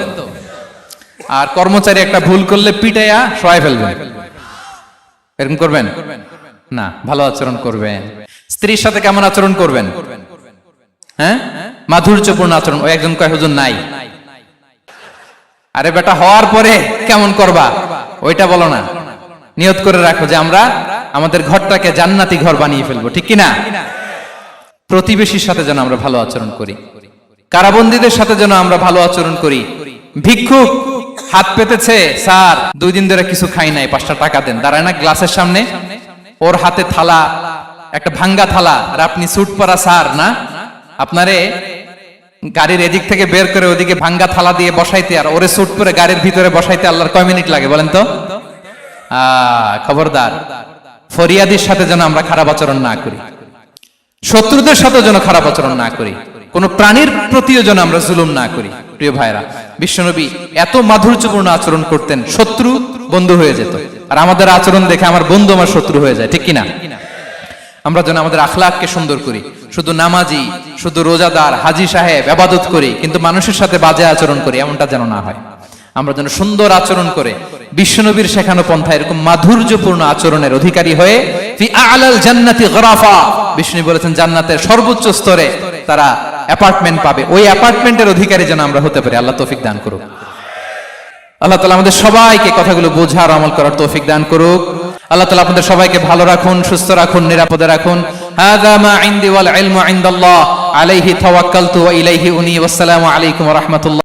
আর কর্মচারী একটা ভুল করলে পিটাইয়া শোয়াই ফেলবেন, এরকম করবেন না? ভালো আচরণ করবেন। স্ত্রীর সাথে কেমন আচরণ করবেন? হ্যাঁ, মাধুর্যপূর্ণ আচরণ। ওই একজন কয় হুজুর নাই। আরে বেটা, হওয়ার পরে কেমন করবা ওইটা বলো না। নিয়ত করে রাখো যে আমরা আমাদের ঘরটাকে জান্নাতি ঘর বানিয়ে ফেলবো, ঠিক কিনা? প্রতিবেশীর সাথে যেন আমরা ভালো আচরণ করি, কারাবন্দীদের সাথে যেন আমরা ভালো আচরণ করি। ভিক্ষুক হাত পেতেছে, স্যার 2 দিন ধরে কিছু খাই নাই, 5টা টাকা দেন, দাঁড়ায় না গ্লাসের সামনে, ওর হাতে থালা, একটা ভাঙ্গা থালা, আর আপনি স্যুট পরা স্যার না, আপনারে গাড়ির এদিক থেকে বের করে ওদিকে ভাঙ্গা থালা দিয়ে বসাইতে আর ওরে স্যুট পরে গাড়ির ভিতরে বসাইতে আল্লাহর কয় মিনিট লাগে বলেন তো? খবরদার, ফরিয়াদির সাথে যেন আমরা খারাপ আচরণ না করি, শত্রুদের সাথে যেন খারাপ আচরণ না করি, কোন প্রাণীর প্রতিও যেন আমরা জুলুম না করি। প্রিয় ভাইরা, বিশ্বনবী এত মাধুর্যপূর্ণ আচরণ করতেন, শত্রু বন্ধু হয়ে যেত। আর আমাদের আচরণ দেখে আমার বন্ধু আমার শত্রু হয়ে যায়, ঠিক কিনা? আমরা যেন আমাদের আখলাককে সুন্দর করি। শুধু নামাজি, শুধু রোজাদার, হাজি সাহেব ইবাদত করি কিন্তু মানুষের সাথে বাজে আচরণ করি, এমনটা যেন না হয়। আমরা যেন সুন্দর আচরণ করে বিশ্বনবীর শেখানো পন্থা এরকম মাধুর্যপূর্ণ আচরণের অধিকারী হয়ে ফি আ'লাল জান্নাতি গরাফা, বিষ্ণু বলেছেন জান্নাতের সর্বোচ্চ স্তরে তারা অ্যাপার্টমেন্ট পাবে। ওই অ্যাপার্টমেন্টের অধিকারী যেন আমরা হতে পারি। আল্লাহ তৌফিক দান করুক। আল্লাহ তাআলা আমাদের সবাইকে কথাগুলো বোঝার, আমল করার তৌফিক দান করুক। আল্লাহ তাআলা আপনাদের সবাইকে ভালো রাখুন, সুস্থ রাখুন, নিরাপদে রাখুন। হাযা মা ইনদি ওয়াল ইলমু ইনদাল্লাহ আলাইহি তাওয়াক্কালতু ওয়া ইলাইহি উনী। ওয়াসসালামু আলাইকুম ওয়া রাহমাতুল্লাহ।